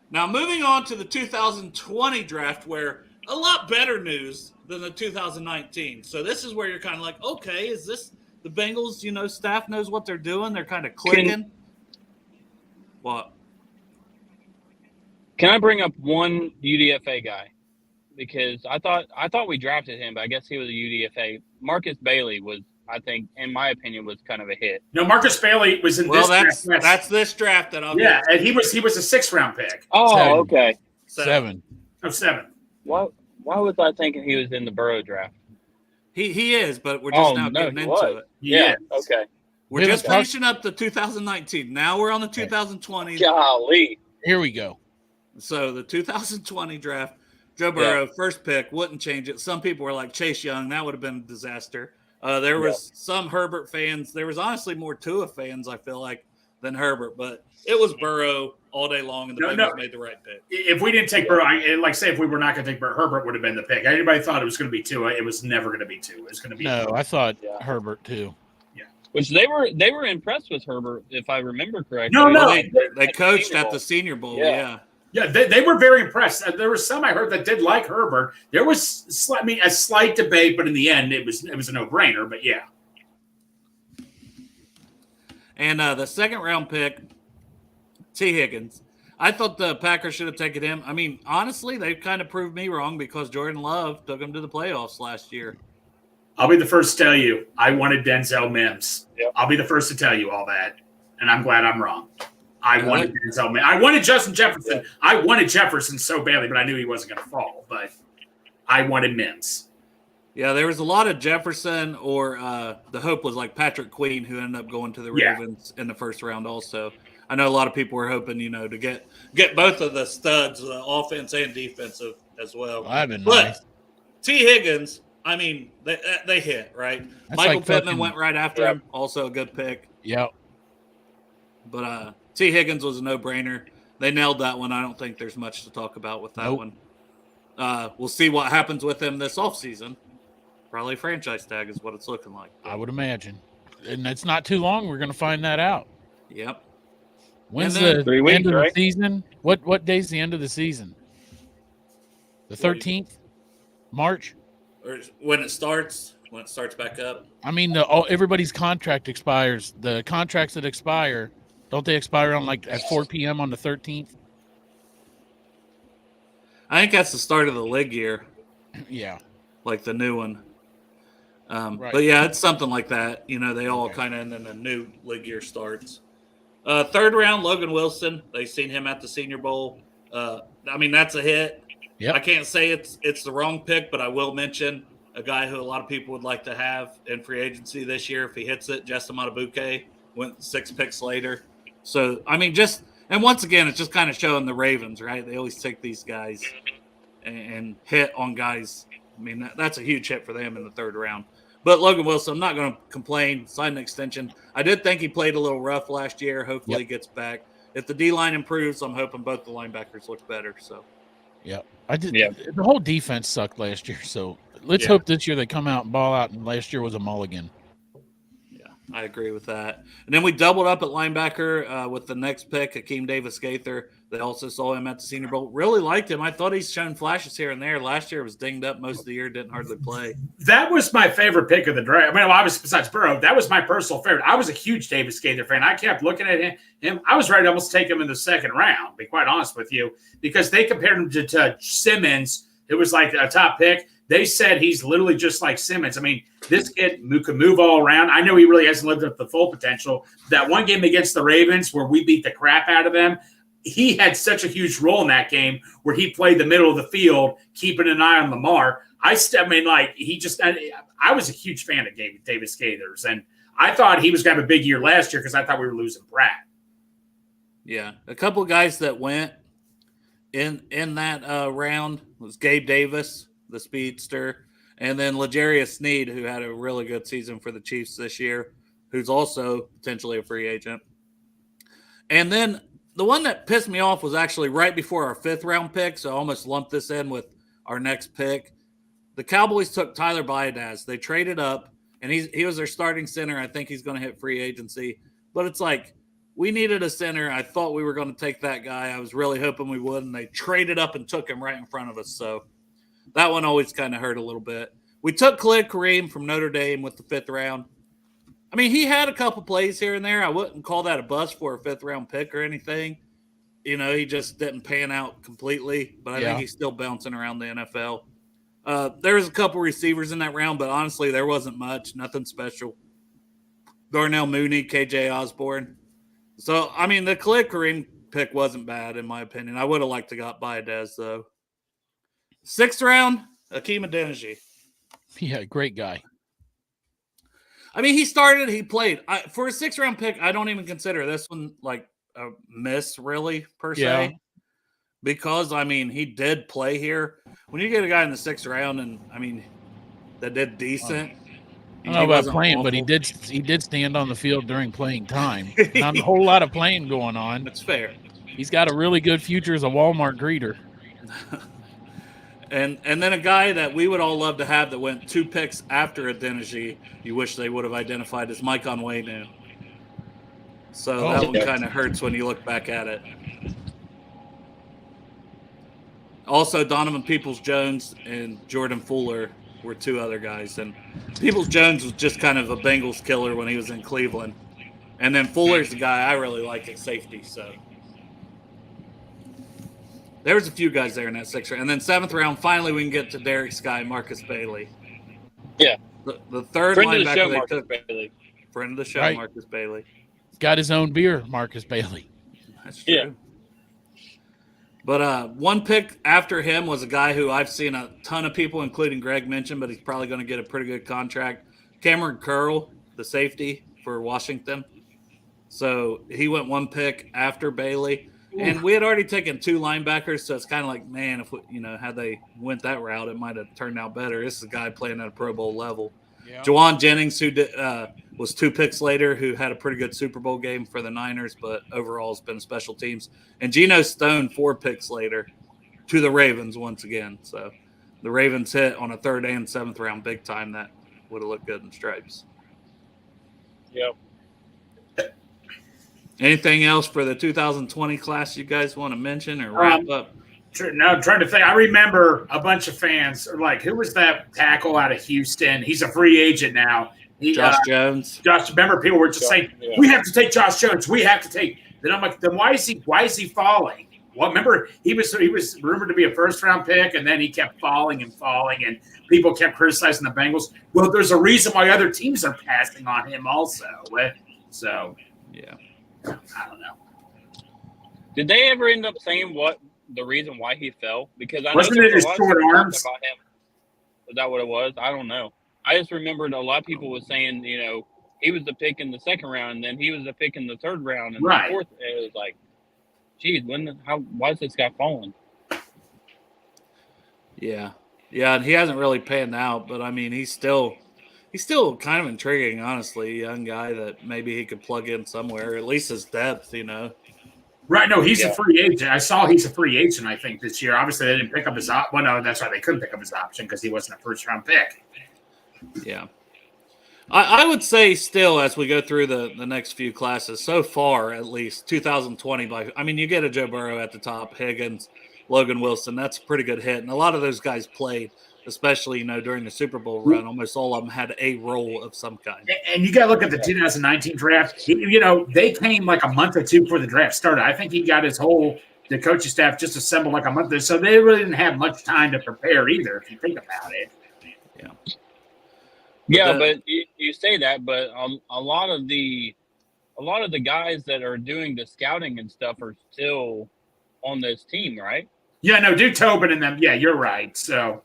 Now moving on to the 2020 draft, where a lot better news than the 2019. So this is where you're kind of like, okay, is this the Bengals? Staff knows what they're doing. They're kind of clicking. What?
Can I bring up one UDFA guy? Because I thought we drafted him, but I guess he was a UDFA. Marcus Bailey was, I think, in my opinion, was kind of a hit.
No, Marcus Bailey was in this draft.
That's this draft that I'll
get. And he was a 6th round pick.
Oh,
7.
okay.
7.
Oh, 7.
Why was I thinking he was in the Burrow draft?
He is, but we're just now getting into it.
Yeah, okay.
We're just finishing up the 2019. Now we're on the 2020.
Golly.
Here we go.
So the 2020 draft, Joe Burrow, first pick, wouldn't change it. Some people were like Chase Young. That would have been a disaster. There was some Herbert fans. There was honestly more Tua fans, I feel like, than Herbert. But it was Burrow all day long, and the Bengals made the right pick.
If we didn't take Burrow, if we were not going to take Burrow, Herbert would have been the pick. Everybody thought it was going to be Tua. It was never going to be Tua. It was going to be
No, I thought Herbert too.
Which they were impressed with Herbert, if I remember correctly.
No,
they coached at the Senior Bowl. Yeah,
they were very impressed. There was some I heard that did like Herbert. There was a slight debate, but in the end, it was a no-brainer. But yeah.
And the 2nd round pick, T. Higgins. I thought the Packers should have taken him. I mean, honestly, they've kind of proved me wrong because Jordan Love took him to the playoffs last year.
I'll be the first to tell you I wanted Denzel Mims.
Yep.
I'll be the first to tell you all that, and I'm glad I'm wrong. I wanted Denzel Mims. I wanted Justin Jefferson.
Yeah.
I wanted Jefferson so badly, but I knew he wasn't going to fall. But I wanted Mims.
Yeah, there was a lot of Jefferson, or the hope was like Patrick Queen, who ended up going to the Ravens in the 1st round also. I know a lot of people were hoping, to get both of the studs, offense and defensive as well.
I've been
but
nice.
T. Higgins, I mean, they hit, right?
That's
Michael
like
Pittman
fucking-
went right after him, also a good pick.
Yep.
But T. Higgins was a no-brainer. They nailed that one. I don't think there's much to talk about with that one. We'll see what happens with him this offseason. Probably franchise tag is what it's looking like.
I would imagine. And it's not too long. We're going to find that out.
Yep.
When's
And then-
the
3 weeks,
end of
right?
the season? What day's the end of the season? The 13th? March?
Or when it starts back up.
I mean, everybody's contract expires. The contracts that expire, don't they expire on at 4 p.m. on the 13th?
I think that's the start of the league year,
Yeah.
like the new one.
Right.
But yeah, it's something like that. They all kind of, and then the new league year starts. 3rd round, Logan Wilson. They seen him at the Senior Bowl. I mean, that's a hit.
Yep.
I can't say it's the wrong pick, but I will mention a guy who a lot of people would like to have in free agency this year if he hits it. Justin Matabuke went 6 picks later. So, I mean, just And once again, it's just kind of showing the Ravens, right? They always take these guys and hit on guys. I mean, that's a huge hit for them in the third round. But Logan Wilson, I'm not going to complain. Sign an extension. I did think he played a little rough last year. Hopefully he gets back. If the D-line improves, I'm hoping both the linebackers look better. So,
yeah. The whole defense sucked last year, so let's hope this year they come out and ball out, and last year was a mulligan.
I agree with that. And then we doubled up at linebacker with the next pick, Hakeem Davis-Gaither. They also saw him at the Senior Bowl. Really liked him. I thought he's shown flashes here and there. Last year was dinged up most of the year, didn't hardly play.
That was my favorite pick of the draft. I mean, obviously, besides Burrow, that was my personal favorite. I was a huge Davis-Gaither fan. I kept looking at him. I was ready to almost take him in the second round, to be quite honest with you, because they compared him to Simmons. It was like a top pick. They said he's literally just like Simmons. I mean, this kid who can move all around. I know he really hasn't lived up to the full potential. That one game against the Ravens where we beat the crap out of them, he had such a huge role in that game where he played the middle of the field, keeping an eye on Lamar. I was a huge fan of Davis-Gaither's, and I thought he was going to have a big year last year because I thought we were losing Pratt.
Yeah, a couple of guys that went in that round was Gabe Davis, the speedster, and then L'Jarius Sneed, who had a really good season for the Chiefs this year, who's also potentially a free agent. And then the one that pissed me off was actually right before our 5th round pick, so I almost lumped this in with our next pick. The Cowboys took Tyler Biadasz. They traded up, and he was their starting center. I think he's going to hit free agency. But it's like, we needed a center. I thought we were going to take that guy. I was really hoping we would, and they traded up and took him right in front of us, so that one always kind of hurt a little bit. We took Khalid Kareem from Notre Dame with the 5th round. I mean, he had a couple plays here and there. I wouldn't call that a bust for a 5th round pick or anything. You know, he just didn't pan out completely, but I think he's still bouncing around the NFL. There was a couple receivers in that round, but honestly, there wasn't much, nothing special. Darnell Mooney, KJ Osborne. So, I mean, the Khalid Kareem pick wasn't bad, in my opinion. I would have liked to got Biadasz, though. 6th round, Hakeem Adeniji.
Yeah, great guy.
I mean, he started, he played. For a 6th round pick, I don't even consider this one like a miss, really, per se. Because, I mean, he did play here. When you get a guy in the 6th round, and, I mean, that did decent.
I don't know about playing, awful. But he did stand on the field during playing time. Not a whole lot of playing going on.
That's fair.
He's got a really good future as a Walmart greeter.
And then a guy that we would all love to have that went 2 picks after Adeniji, you wish they would have identified as Mike Onwenu. So that one kind of hurts when you look back at it. Also, Donovan Peoples-Jones and Jordan Fuller were 2 other guys. And Peoples-Jones was just kind of a Bengals killer when he was in Cleveland. And then Fuller's the guy I really like at safety, so. There was a few guys there in that 6th round. And then 7th round, finally we can get to Derek Sky, Marcus Bailey.
Yeah.
The third linebacker they took. Bailey. Friend of the show, right. Marcus Bailey.
He's got his own beer, Marcus Bailey.
That's true. Yeah. But one pick after him was a guy who I've seen a ton of people, including Greg, mention, but he's probably going to get a pretty good contract. Cameron Curl, the safety for Washington. So he went 1 pick after Bailey. And we had already taken 2 linebackers, so it's kind of like, man, if had they went that route, it might have turned out better. This is a guy playing at a Pro Bowl level. Yeah. Jawan Jennings, who was 2 picks later, who had a pretty good Super Bowl game for the Niners, but overall has been special teams. And Geno Stone, 4 picks later, to the Ravens once again. So the Ravens hit on a 3rd and 7th round big time that would have looked good in stripes.
Yep.
Anything else for the 2020 class you guys want to mention or wrap up?
No, I'm trying to think. I remember a bunch of fans are like, who was that tackle out of Houston? He's a free agent now.
Josh Jones.
Remember people were just saying, we have to take Josh Jones. We have to take. Then I'm like, then why is he falling? Well, remember he was rumored to be a 1st round pick, and then he kept falling, and people kept criticizing the Bengals. Well, there's a reason why other teams are passing on him also. So
yeah.
I don't know.
Did they ever end up saying what the reason why he fell? Because I
wasn't it his short arms?
About him. Was that what it was? I don't know. I just remembered a lot of people was saying, he was the pick in the 2nd round, and then he was the pick in the 3rd round, and the 4th. It was like, geez, why is this guy falling?
Yeah, and he hasn't really panned out, but I mean, he's still kind of intriguing, honestly. A young guy that maybe he could plug in somewhere, at least his depth,
Right. No, he's a free agent. I saw he's a free agent, I think, this year. Obviously, they didn't pick up his option. Well, no, that's right. They couldn't pick up his option because he wasn't a first-round pick.
Yeah. I would say still, as we go through the next few classes, so far at least, 2020, you get a Joe Burrow at the top, Higgins, Logan Wilson. That's a pretty good hit. And a lot of those guys played, especially, during the Super Bowl run. Almost all of them had a role of some kind.
And you got to look at the 2019 draft. They came like a month or two before the draft started. I think he got the coaching staff just assembled like a month or so. They really didn't have much time to prepare either, if you think about it.
Yeah.
Yeah, but you say that, but a lot of the guys that are doing the scouting and stuff are still on this team, right?
Yeah, no, Duke Tobin and them. Yeah, you're right. So,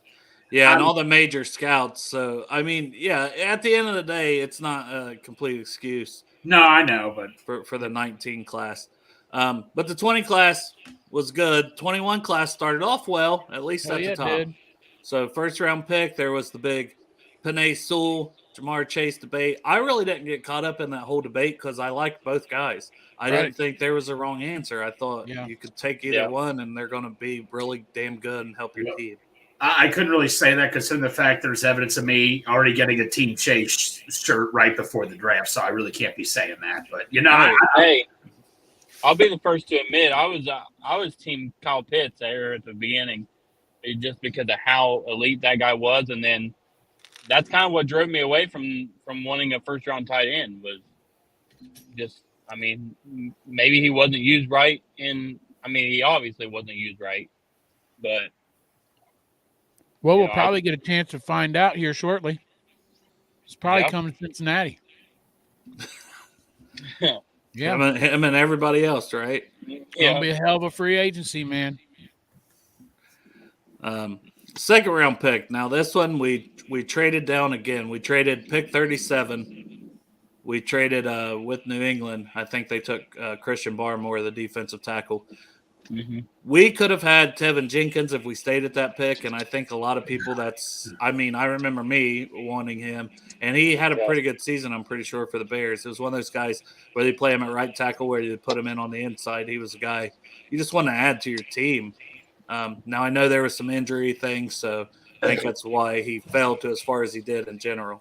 yeah, and all the major scouts. So, I mean, yeah, at the end of the day, it's not a complete excuse.
No, I know, but
for the 19 class, but the 20 class was good. 21 class started off well, at least at the top. Did. So, first round pick, there was the big Penei Sewell, Jamar Chase debate. I really didn't get caught up in that whole debate because I liked both guys. I didn't think there was a wrong answer. I thought you could take either one, and they're going to be really damn good and help your team.
I couldn't really say that considering the fact there's evidence of me already getting a Team Chase shirt right before the draft, so I really can't be saying that. But
hey, I'll be the first to admit I was Team Kyle Pitts there at the beginning, just because of how elite that guy was, and then that's kind of what drove me away from wanting a first round tight end. Was just, maybe he wasn't used right he obviously wasn't used right, but.
Well, we'll probably get a chance to find out here shortly. It's probably coming to Cincinnati.
Yeah. Him and everybody else, right?
It'll be a hell of a free agency, man.
Second round pick. Now, this one we traded down again. We traded pick 37. We traded with New England. I think they took Christian Barmore, the defensive tackle.
Mm-hmm.
We could have had Tevin Jenkins if we stayed at that pick, and I think a lot of people I remember me wanting him, and he had a pretty good season, I'm pretty sure, for the Bears. It was one of those guys where they play him at right tackle, where you put him in on the inside. He was a guy you just want to add to your team. Now, I know there was some injury things, so I think that's why he fell to as far as he did in general.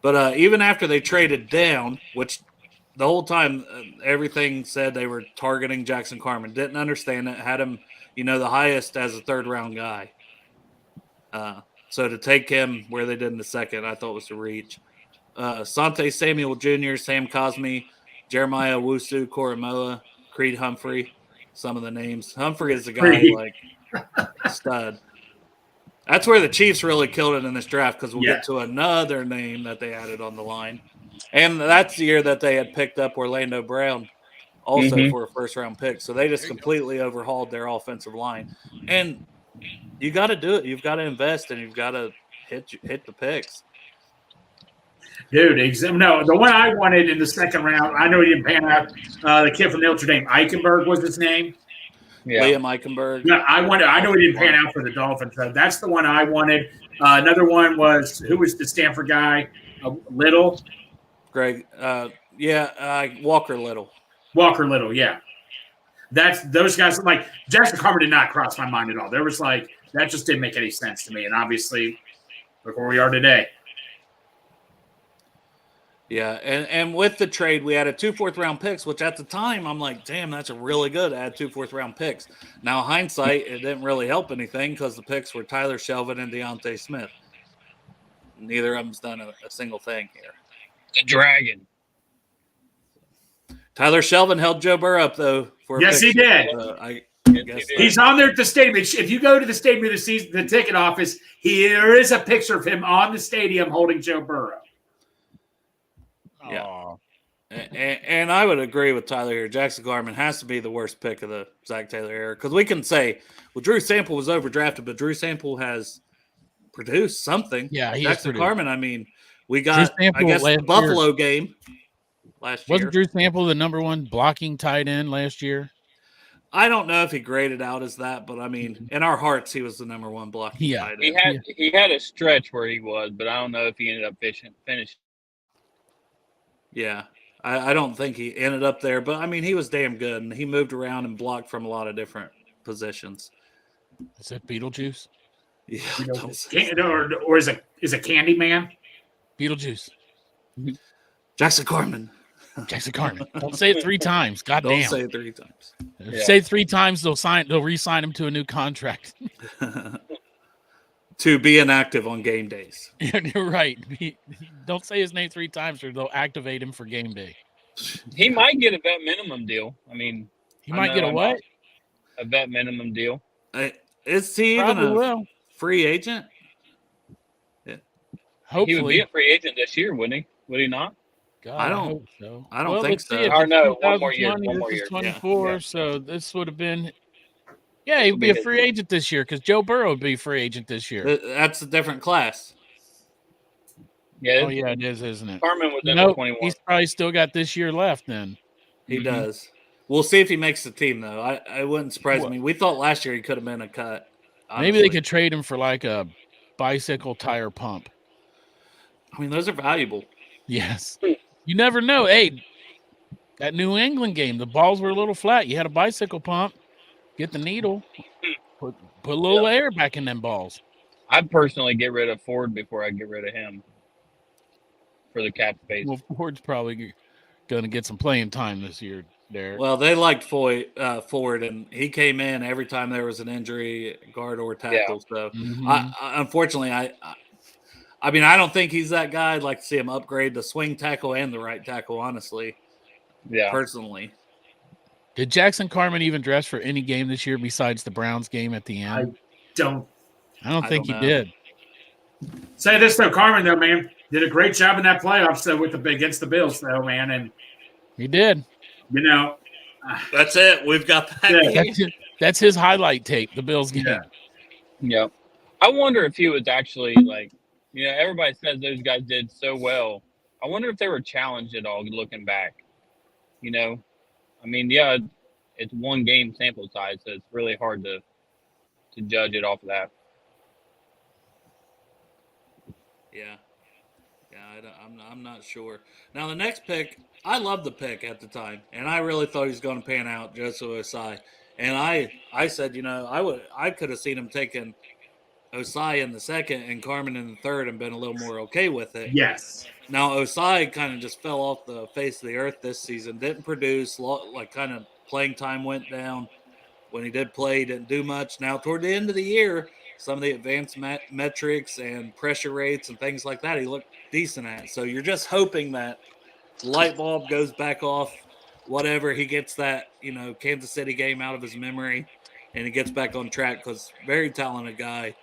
But even after they traded down, which – the whole time, everything said they were targeting Jackson Carman. Didn't understand it. Had him, the highest as a third-round guy. So to take him where they did in the second, I thought was a reach. Sante Samuel Jr., Sam Cosme, Jeremiah Wusu, Koromoa, Creed Humphrey, some of the names. Humphrey is a guy like stud. That's where the Chiefs really killed it in this draft because we'll get to another name that they added on the line. And that's the year that they had picked up Orlando Brown also for a first-round pick. So they just completely overhauled their offensive line. And you got to do it. You've got to invest, and you've got to hit the picks.
Dude, no, the one I wanted in the second round, I know he didn't pan out. The kid from Notre Dame, Eichenberg was his name.
Yeah. Liam Eichenberg.
Yeah, I know he didn't pan out for the Dolphins. So that's the one I wanted. Another one was, who was the Stanford guy? Little.
Greg. Walker Little.
Walker Little, yeah. That's those guys. Like, Jackson Carman did not cross my mind at all. There was that just didn't make any sense to me. And obviously, look where we are today.
Yeah, and with the trade, we added 2 fourth-round picks, which at the time, I'm like, damn, that's a really good add 2 fourth-round picks. Now, hindsight, it didn't really help anything because the picks were Tyler Shelvin and Deontay Smith. Neither of them's done a single thing here.
The Dragon.
Tyler Shelvin held Joe Burrow up, though.
Yes, he did. He's on there at the stadium. If you go to the stadium to see the ticket office, there is a picture of him on the stadium holding Joe Burrow.
Yeah. And I would agree with Tyler here. Jackson Carman has to be the worst pick of the Zac Taylor era because we can say, well, Drew Sample was overdrafted, but Drew Sample has produced something.
Yeah,
Jackson Carman, we got, I guess, the Buffalo game. last year.
Wasn't Drew Sample the number one blocking tight end last year?
I don't know if he graded out as that, but I mean, in our hearts, he was the number one blocking tight end.
He had a stretch where he was, but I don't know if he ended up finishing.
Yeah, I don't think he ended up there, but I mean, he was damn good, and he moved around and blocked from a lot of different positions.
Is that Beetlejuice?
Yeah,
or is it Candyman?
Beetlejuice.
Jackson Carman.
Jackson Carman. Don't say it 3 times. God
Don't
damn.
say it 3 times.
If say it 3 times, they'll re-sign him to a new contract.
To be inactive on game days.
You're right. Don't say his name 3 times or they'll activate him for game day.
He might get a vet minimum deal. I mean,
he might get a what?
A vet minimum deal.
Is he even a free agent?
Yeah. Hopefully.
He would be a free agent this year, wouldn't he? Would he not?
God,
I don't
hope so.
I don't think so.
Or no, one more year.
This is 24, so this would have been. Yeah, he would be a free agent this year because Joe Burrow would be a free agent this year.
That's a different class.
Yeah.
Oh, yeah, it is, isn't it?
Carmen was in 21.
He's probably still got this year left then.
He does. We'll see if he makes the team, though. I wouldn't surprise me. We thought last year he could have been a cut. Honestly.
Maybe they could trade him for like a bicycle tire pump.
I mean, those are valuable.
Yes. You never know. Hey, that New England game, the balls were a little flat. You had a bicycle pump. Get the needle. Put a little air back in them balls.
I'd personally get rid of Ford before I get rid of him for the cap space.
Well, Ford's probably going to get some playing time this year, Derek.
Well, they liked Ford, and he came in every time there was an injury, guard or tackle. Yeah. So, unfortunately, I mean, I don't think he's that guy. I'd like to see him upgrade the swing tackle and the right tackle, honestly.
Yeah.
Personally.
Did Jackson Carman even dress for any game this year besides the Browns game at the end?
I don't
think he did.
Say this, though, Carman, though, man, did a great job in that playoffs, though, against the Bills, though, man. And
he did.
You know.
That's it. We've got that.
That's his highlight tape, the Bills game.
Yeah. I wonder if he was actually like, everybody says those guys did so well. I wonder if they were challenged at all looking back. I mean, yeah, it's one game sample size, so it's really hard to judge it off of that.
Yeah, I'm not sure. Now the next pick, I loved the pick at the time, and I really thought he was going to pan out, Joseph Osai. And I said, I could have seen him taking Osai in the second and Carman in the third and been a little more okay with it.
Yes.
Now Osai kind of just fell off the face of the earth this season. Didn't produce, like kind of playing time went down. When he did play, he didn't do much. Now toward the end of the year, some of the advanced metrics and pressure rates and things like that, he looked decent at. So you're just hoping that the light bulb goes back off, whatever, he gets that, Kansas City game out of his memory and he gets back on track because very talented guy.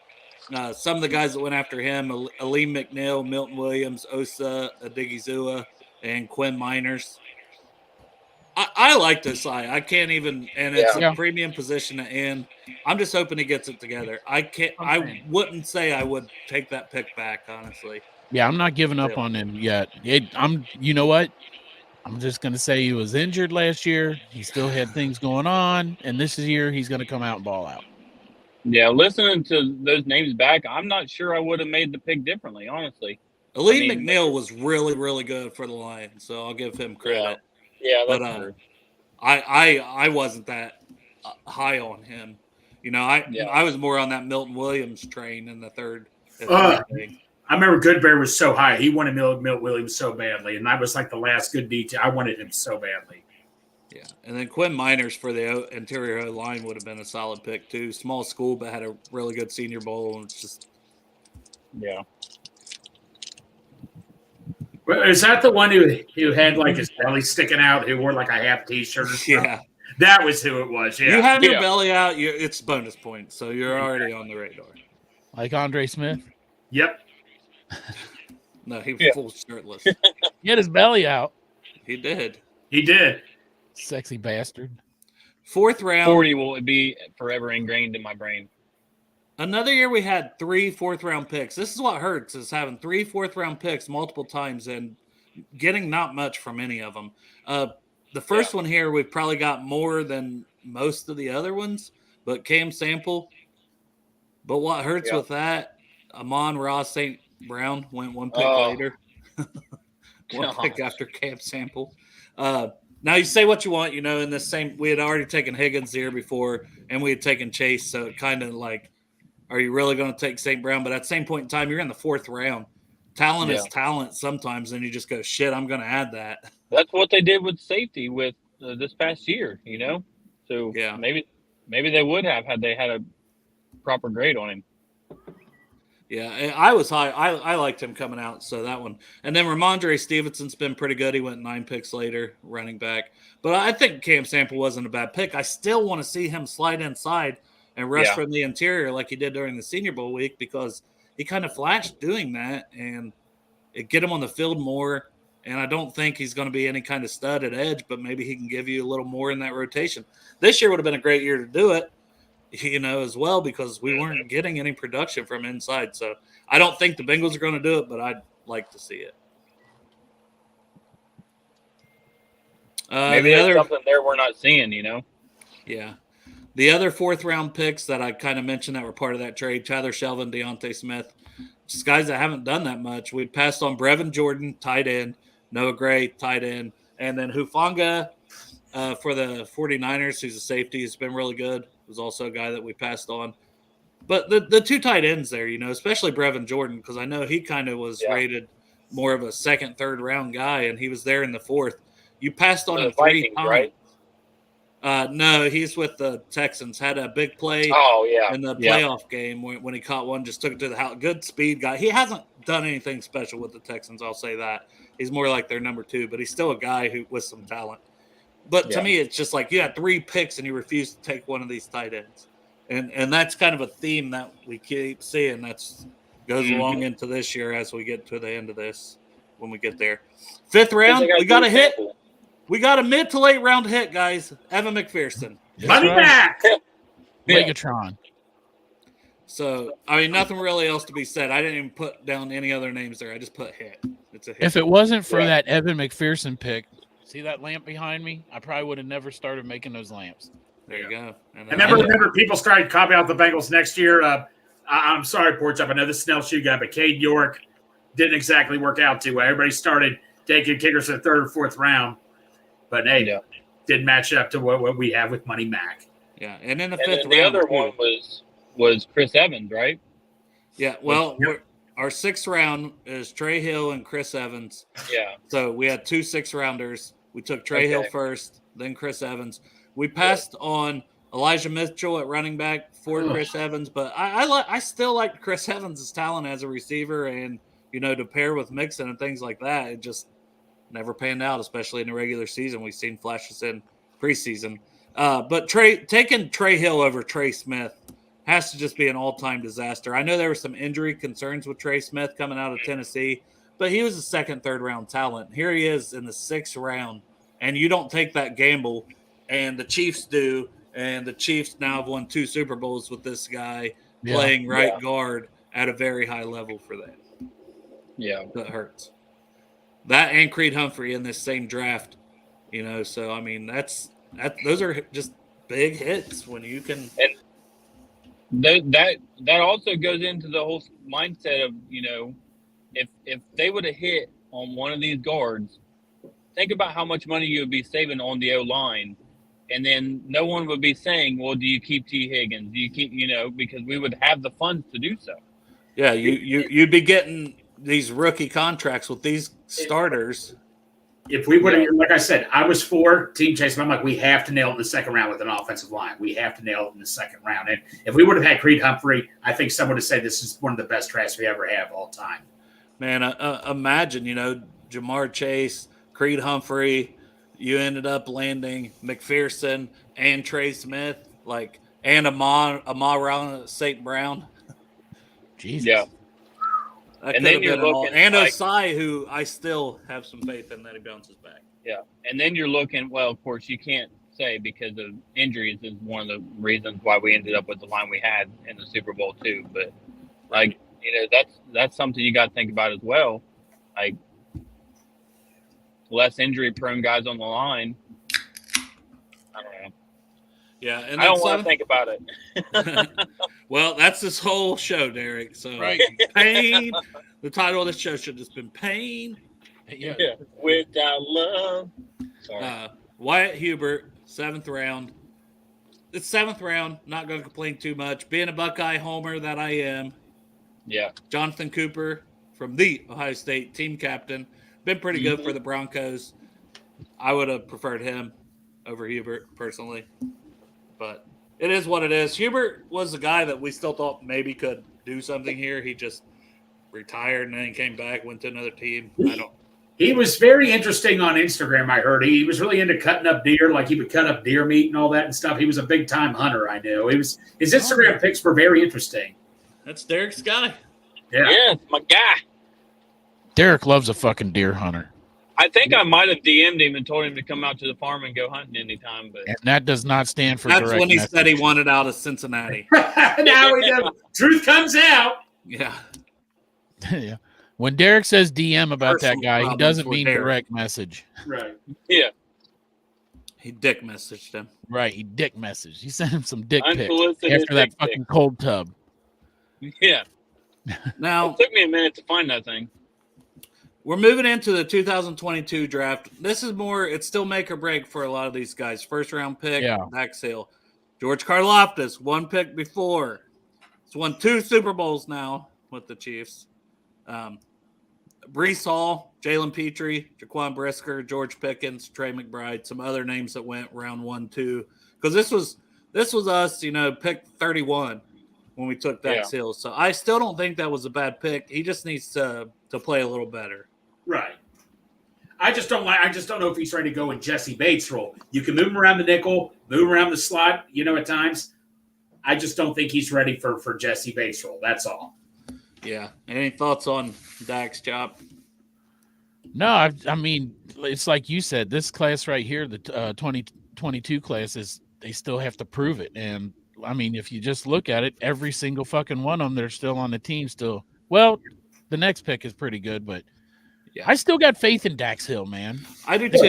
Some of the guys that went after him, Aleem McNeil, Milton Williams, Osa Odigizua, and Quinn Miners. I like this guy. I can't even, and it's a premium position to end. I'm just hoping he gets it together. I wouldn't say I would take that pick back, honestly.
Yeah, I'm not giving up on him yet. You know what? I'm just going to say he was injured last year. He still had things going on, and this year he's going to come out and ball out.
Yeah, listening to those names back, I'm not sure I would have made the pick differently, honestly.
Aleem McNeil was really, really good for the Lions, so I'll give him credit.
Yeah, that's true.
I wasn't that high on him. I was more on that Milton Williams train in the third.
I remember Goodberry was so high. He wanted Milton Williams so badly, and that was like the last good detail. I wanted him so badly.
Yeah, and then Quinn Miners for the interior line would have been a solid pick too. Small school, but had a really good Senior Bowl, and it's just
Is that the one who had like his belly sticking out, who wore like a half T-shirt or something? Yeah. That was who it was, yeah.
You have your belly out, it's bonus points, so you're already on the radar.
Like Andre Smith?
Yep.
No, he was full shirtless.
He had his belly out.
He did.
Sexy bastard.
Fourth round.
40 will be forever ingrained in my brain.
Another year we had 3 fourth-round picks. This is what hurts, is having 3 fourth-round picks multiple times and getting not much from any of them. The first one here, we've probably got more than most of the other ones, but Cam Sample. But what hurts with that, Amon-Ra St. Brown went one pick later. One pick after Cam Sample. Now you say what you want, in the same, we had already taken Higgins the year before and we had taken Chase. So it kind of like, are you really going to take St. Brown? But at the same point in time, you're in the 4th round. Talent is talent sometimes, and you just go, shit, I'm going to add that.
That's what they did with safety with this past year, So maybe they would have had they had a proper grade on him.
Yeah, I was high. I liked him coming out, so that one. And then Ramondre Stevenson's been pretty good. He went 9 picks later, running back. But I think Cam Sample wasn't a bad pick. I still want to see him slide inside and rush from the interior like he did during the Senior Bowl week, because he kind of flashed doing that, and it get him on the field more. And I don't think he's going to be any kind of stud at edge, but maybe he can give you a little more in that rotation. This year would have been a great year to do it, as well, because we weren't getting any production from inside. So I don't think the Bengals are going to do it, but I'd like to see it.
Maybe there's something there we're not seeing,
Yeah. The other 4th round picks that I kind of mentioned that were part of that trade, Tyler Shelvin, Deontay Smith, just guys that haven't done that much. We passed on Brevin Jordan, tight end, Noah Gray, tight end, and then Hufanga for the 49ers, who's a safety, has been really good. Was also a guy that we passed on. But the 2 tight ends there, especially Brevin Jordan, because I know he kind of was rated more of a 2nd, 3rd round guy, and he was there in the 4th. You passed on him 3 times. Right? No, he's with the Texans. Had a big play in the playoff game when he caught one, just took it to the house. Good speed guy. He hasn't done anything special with the Texans, I'll say that. He's more like their number 2, but he's still a guy who with some talent. But to me, it's just like you had 3 picks and you refuse to take one of these tight ends. And that's kind of a theme that we keep seeing. That's goes along into this year as we get to the end of this, when we get there. 5th round, we got a hit. We got a mid to late round hit, guys. Evan McPherson.
Money back.
Megatron.
So, nothing really else to be said. I didn't even put down any other names there. I just put hit. It's a hit.
If it wasn't for that Evan McPherson pick, see that lamp behind me? I probably would have never started making those lamps.
There you go.
And remember, people started copying out the Bengals next year. I'm sorry, Porch Up. I know the Snell-Shoe guy, but Cade York didn't exactly work out too well. Everybody started taking kickers in the 3rd or 4th round. But hey, didn't match up to what we have with Money Mac.
Yeah, and then the 5th round.
The other one was Chris Evans, right?
Yeah, well, our 6th round is Trey Hill and Chris Evans.
Yeah.
So we had 2 6-rounders. We took Trey Hill first, then Chris Evans. We passed on Elijah Mitchell at running back for Chris Evans, but I still like Chris Evans' talent as a receiver, and to pair with Mixon and things like that. It just never panned out, especially in the regular season. We've seen flashes in preseason. But taking Trey Hill over Trey Smith has to just be an all-time disaster. I know there were some injury concerns with Trey Smith coming out of Tennessee, but he was a 2nd, 3rd round talent. Here he is in the 6th round, and you don't take that gamble, and the Chiefs do, and the Chiefs now have won 2 Super Bowls with this guy playing right guard at a very high level for them.
Yeah.
That hurts. That and Creed Humphrey in this same draft, so those are just big hits when you can.
And that also goes into the whole mindset of, if they would have hit on one of these guards, think about how much money you would be saving on the O-line. And then no one would be saying, well, do you keep T. Higgins? Do you keep, because we would have the funds to do so.
Yeah, you'd be getting these rookie contracts with these starters.
If we would have, like I said, I was for Team Chase, but I'm like, we have to nail it in the 2nd round with an offensive line. We have to nail it in the 2nd round. And if we would have had Creed Humphrey, I think someone would have said this is one of the best drafts we ever have all time.
Man, imagine, Jamar Chase, Creed Humphrey, you ended up landing McPherson and Trey Smith, and Amon-Ra St. Brown.
Jesus.
Yeah.
And then you're looking and Osai, who I still have some faith in that he bounces back.
Yeah. And then you're looking, well, of course, you can't say because of injuries is one of the reasons why we ended up with the line we had in the Super Bowl too. But that's something you got to think about as well. less injury-prone guys on the line. I don't know.
Yeah, and
I don't want to think about it.
Well, that's this whole show, Derek. So
Right.
Pain. The title of the show should have just been Pain.
Yeah.
Without love. Sorry.
Wyatt Hubert, 7th round. It's 7th round. Not going to complain too much. Being a Buckeye homer that I am.
Yeah.
Jonathan Cooper from the Ohio State team captain. Been pretty good for the Broncos. I would have preferred him over Hubert personally. But it is what it is. Hubert was a guy that we still thought maybe could do something here. He just retired and then came back, went to another team.
He was very interesting on Instagram, I heard. He was really into cutting up deer, like he would cut up deer meat and all that and stuff. He was a big-time hunter, I knew. His Instagram pics were very interesting.
That's Derek's guy.
Yeah, my guy.
Derek loves a fucking deer hunter.
I think I might have DM'd him and told him to come out to the farm and go hunting anytime. But
And that does not stand for
That's
direct
when he
message.
said he wanted out of Cincinnati.
Now we know. Truth comes out.
Yeah.
Yeah. When Derek says DM about that
Personal
guy, he
problems
doesn't
with
mean
Derek.
direct message.
Right.
yeah,
He dick messaged him.
Right. He dick messaged. He sent him some dick pics
unsolicited
after that
dick
fucking cold tub.
pic. Yeah,
Now,
it took me a minute to find that thing.
we're moving into the 2022 draft. This is more, it's still make or break for a lot of these guys. 1st round pick,
Yeah.
Dax Hill. George Karlaftis, 1 pick before. He's won 2 Super Bowls now with the Chiefs. Brees Hall, Jalen Petrie, Jaquan Brisker, George Pickens, Trey McBride, some other names that went round 1, 2. Because this was us, pick 31 when we took Dax Hill. So I still don't think that was a bad pick. He just needs to play a little better.
Right. I just don't know if he's ready to go in Jesse Bates' role. You can move him around the nickel, move him around the slot, at times. I just don't think he's ready for Jesse Bates' role. That's all.
Yeah. Any thoughts on Dak's job?
No, I mean, it's like you said, this class right here, the 2022 class, they still have to prove it. And, I mean, if you just look at it, every single fucking one of them, they're still on the team still. Well, the next pick is pretty good, but I still got faith in Dax Hill, man.
I do too.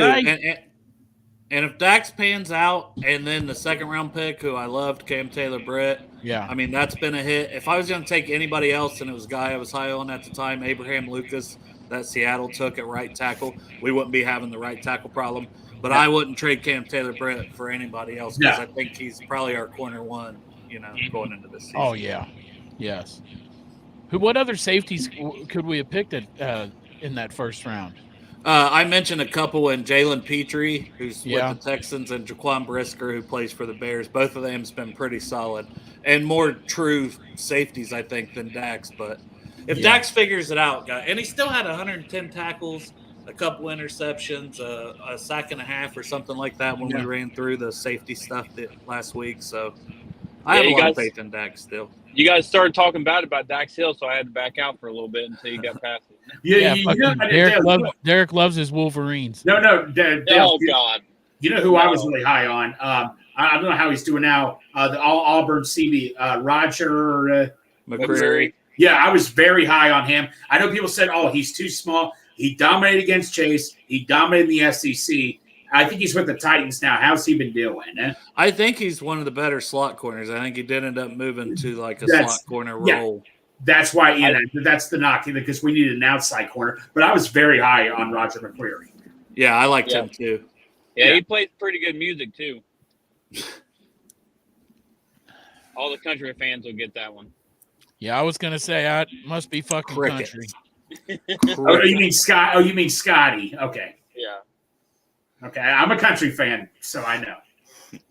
And if Dax pans out, and then the 2nd round pick, who I loved, Cam Taylor-Britt, I mean, that's been a hit. If I was going to take anybody else, and it was a guy I was high on at the time, Abraham Lucas, that Seattle took at right tackle, we wouldn't be having the right tackle problem. But I wouldn't trade Cam Taylor-Britt for anybody else because I think he's probably our corner 1, going into this season.
Oh, yeah. Yes. What other safeties could we have picked in that 1st round?
I mentioned a couple in Jalen Petrie, who's with the Texans, and Jaquan Brisker, who plays for the Bears. Both of them has been pretty solid and more true safeties, I think, than Dax. But if Dax figures it out, and he still had 110 tackles, a couple interceptions, a sack and a half or something like that when we ran through the safety stuff last week. So I have a lot of faith in Dax still.
You guys started talking bad about Dax Hill, so I had to back out for a little bit until you got past it.
Derek loves his Wolverines.
No,
Oh, God.
You know who I was really high on? I don't know how he's doing now. The Auburn CB, Roger
McCreary.
Yeah, I was very high on him. I know people said, he's too small. He dominated against Chase. He dominated the SEC. I think he's with the Titans now. How's he been doing?
I think he's one of the better slot corners. I think he did end up moving to like a slot corner role.
That's why, that's the knock, because we needed an outside corner. But I was very high on Roger McCreary.
Yeah, I liked him too.
Yeah, he plays pretty good music too. All the country fans will get that one.
Yeah, I was gonna say I must be fucking country.
You mean Scott? Oh, you mean Scotty? Okay.
Yeah.
Okay, I'm a country fan, so I know.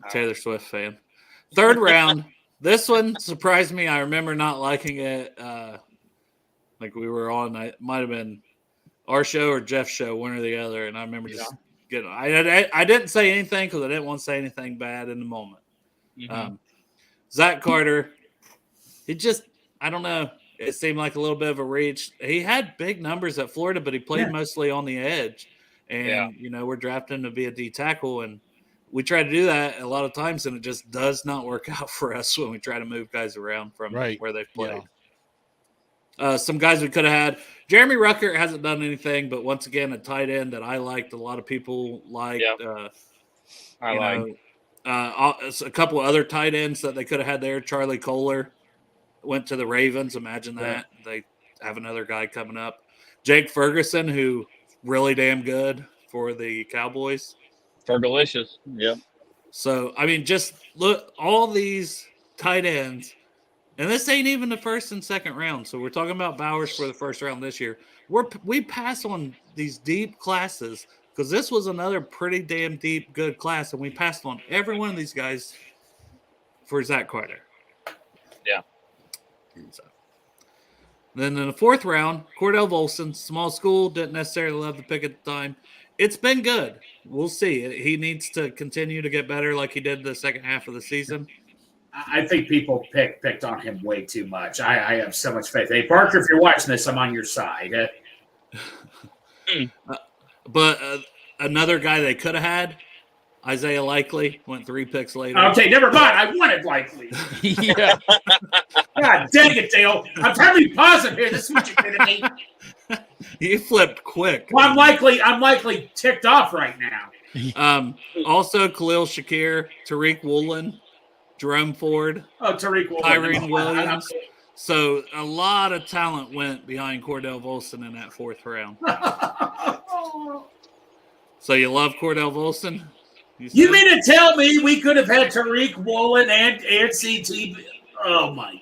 Taylor Swift fan. 3rd round. This one surprised me. I remember not liking it. Like we were on, it might have been our show or Jeff's show, one or the other. And I remember just getting. I didn't say anything because I didn't want to say anything bad in the moment. Zach Carter. He just, I don't know. It seemed like a little bit of a reach. He had big numbers at Florida, but he played mostly on the edge. And, we're drafting to be a D tackle, and we try to do that a lot of times, and it just does not work out for us when we try to move guys around from where they've played. Some guys we could have had. Jeremy Ruckert hasn't done anything, but once again, a tight end that I liked. A lot of people liked.
Yep.
A couple of other tight ends that they could have had there. Charlie Kohler went to the Ravens. Imagine that. Yeah. They have another guy coming up. Jake Ferguson, who really damn good for the Cowboys.
Fergalicious. Yep.
So, I mean, just look, all these tight ends, and this ain't even the first and second round. So we're talking about Bowers for the first round this year. We pass on these deep classes because this was another pretty damn deep, good class, and we passed on every one of these guys for Zach Carter.
Yeah.
So. Then in the fourth round, Cordell Volson, small school, didn't necessarily love the pick at the time. It's been good. We'll see. He needs to continue to get better like he did the second half of the season.
I think people picked on him way too much. I have so much faith. Hey, Parker, if you're watching this, I'm on your side.
But another guy they could have had, Isaiah Likely, went 3 picks later.
Okay, never mind. I wanted Likely.
Yeah.
God dang it, Dale. I'm trying to be positive here. This is what you're kidding me.
You flipped quick.
Well, I'm likely ticked off right now.
Also, Khalil Shakir, Tariq Woolen, Jerome Ford,
Tariq Woolen,
Tyrone Williams. So a lot of talent went behind Cordell Volson in that fourth round. So you love Cordell Volson?
You mean to tell me we could have had Tariq Woolen and CT? Oh, my.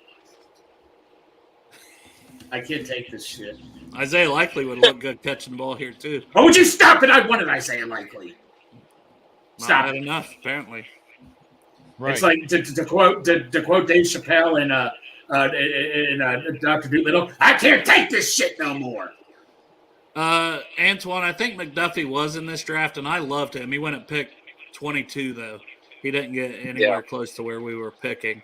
I can't take this shit.
Isaiah Likely would look good catching the ball here, too.
Oh, would you stop it? I wanted Isaiah Likely. Stop
Not enough, apparently.
Right.
It's like to quote Dave Chappelle and Dr. Doolittle, I can't take this shit no more.
Antoine, I think McDuffie was in this draft, and I loved him. He went at pick 22, though. He didn't get anywhere close to where we were picking.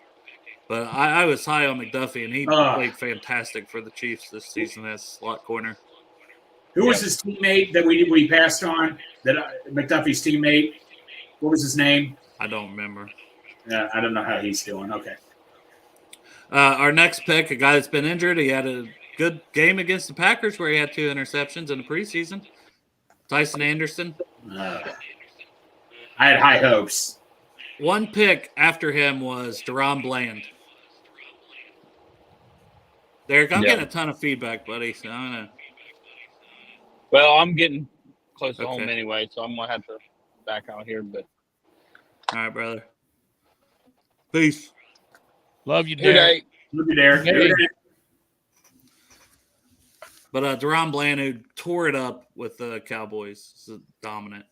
But I was high on McDuffie, and he played fantastic for the Chiefs this season as slot corner.
Who was his teammate that we passed on? That McDuffie's teammate? What was his name?
I don't remember.
Yeah, I don't know how he's doing. Okay.
Our next pick, a guy that's been injured. He had a good game against the Packers where he had 2 interceptions in the preseason. Tyson Anderson.
I had high hopes.
One pick after him was Deron Bland. Derek, I'm getting a ton of feedback, buddy. So I don't know.
Well, I'm getting close to home anyway, so I'm going to have to back out here. But
all right, brother. Peace.
Love you, Derek.
Love you, Derek.
But Deron Bland, who tore it up with the Cowboys, is dominant.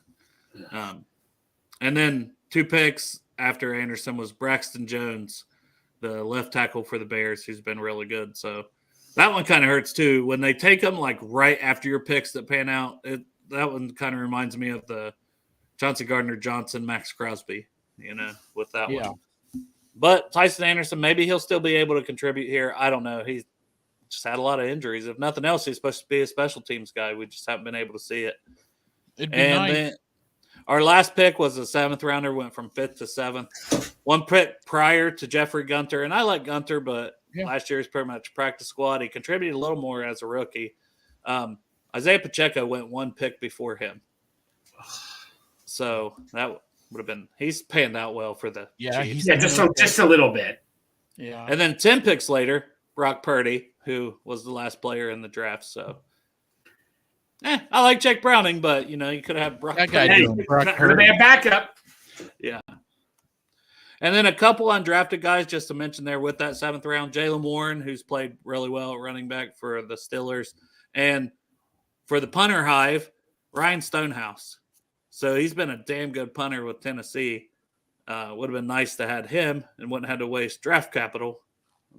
And then 2 picks after Anderson was Braxton Jones, the left tackle for the Bears, who's been really good. So that one kind of hurts too. When they take them like right after your picks that pan out, that one kind of reminds me of the Chauncey Gardner-Johnson, Max Crosby, with that one. But Tyson Anderson, maybe he'll still be able to contribute here. I don't know. He's just had a lot of injuries. If nothing else, he's supposed to be a special teams guy. We just haven't been able to see it.
It'd be nice.
Then our last pick was a 7th rounder, went from 5th to 7th. One pick prior to Jeffrey Gunter, and I like Gunter, but last year he's pretty much practice squad. He contributed a little more as a rookie. Isaiah Pacheco went 1 pick before him. So that would have been – he's panned out well for the Chiefs.
Just a little bit.
Yeah.
And then 10 picks later, Brock Purdy, who was the last player in the draft. So, I like Jake Browning, but, you could have Brock
that guy
Purdy.
doing Brock
They
Purdy.
have backup.
Yeah. And then a couple undrafted guys, just to mention there with that 7th round, Jaylen Warren, who's played really well at running back for the Steelers. And for the punter hive, Ryan Stonehouse. So he's been a damn good punter with Tennessee. Would have been nice to have him and wouldn't have to waste draft capital.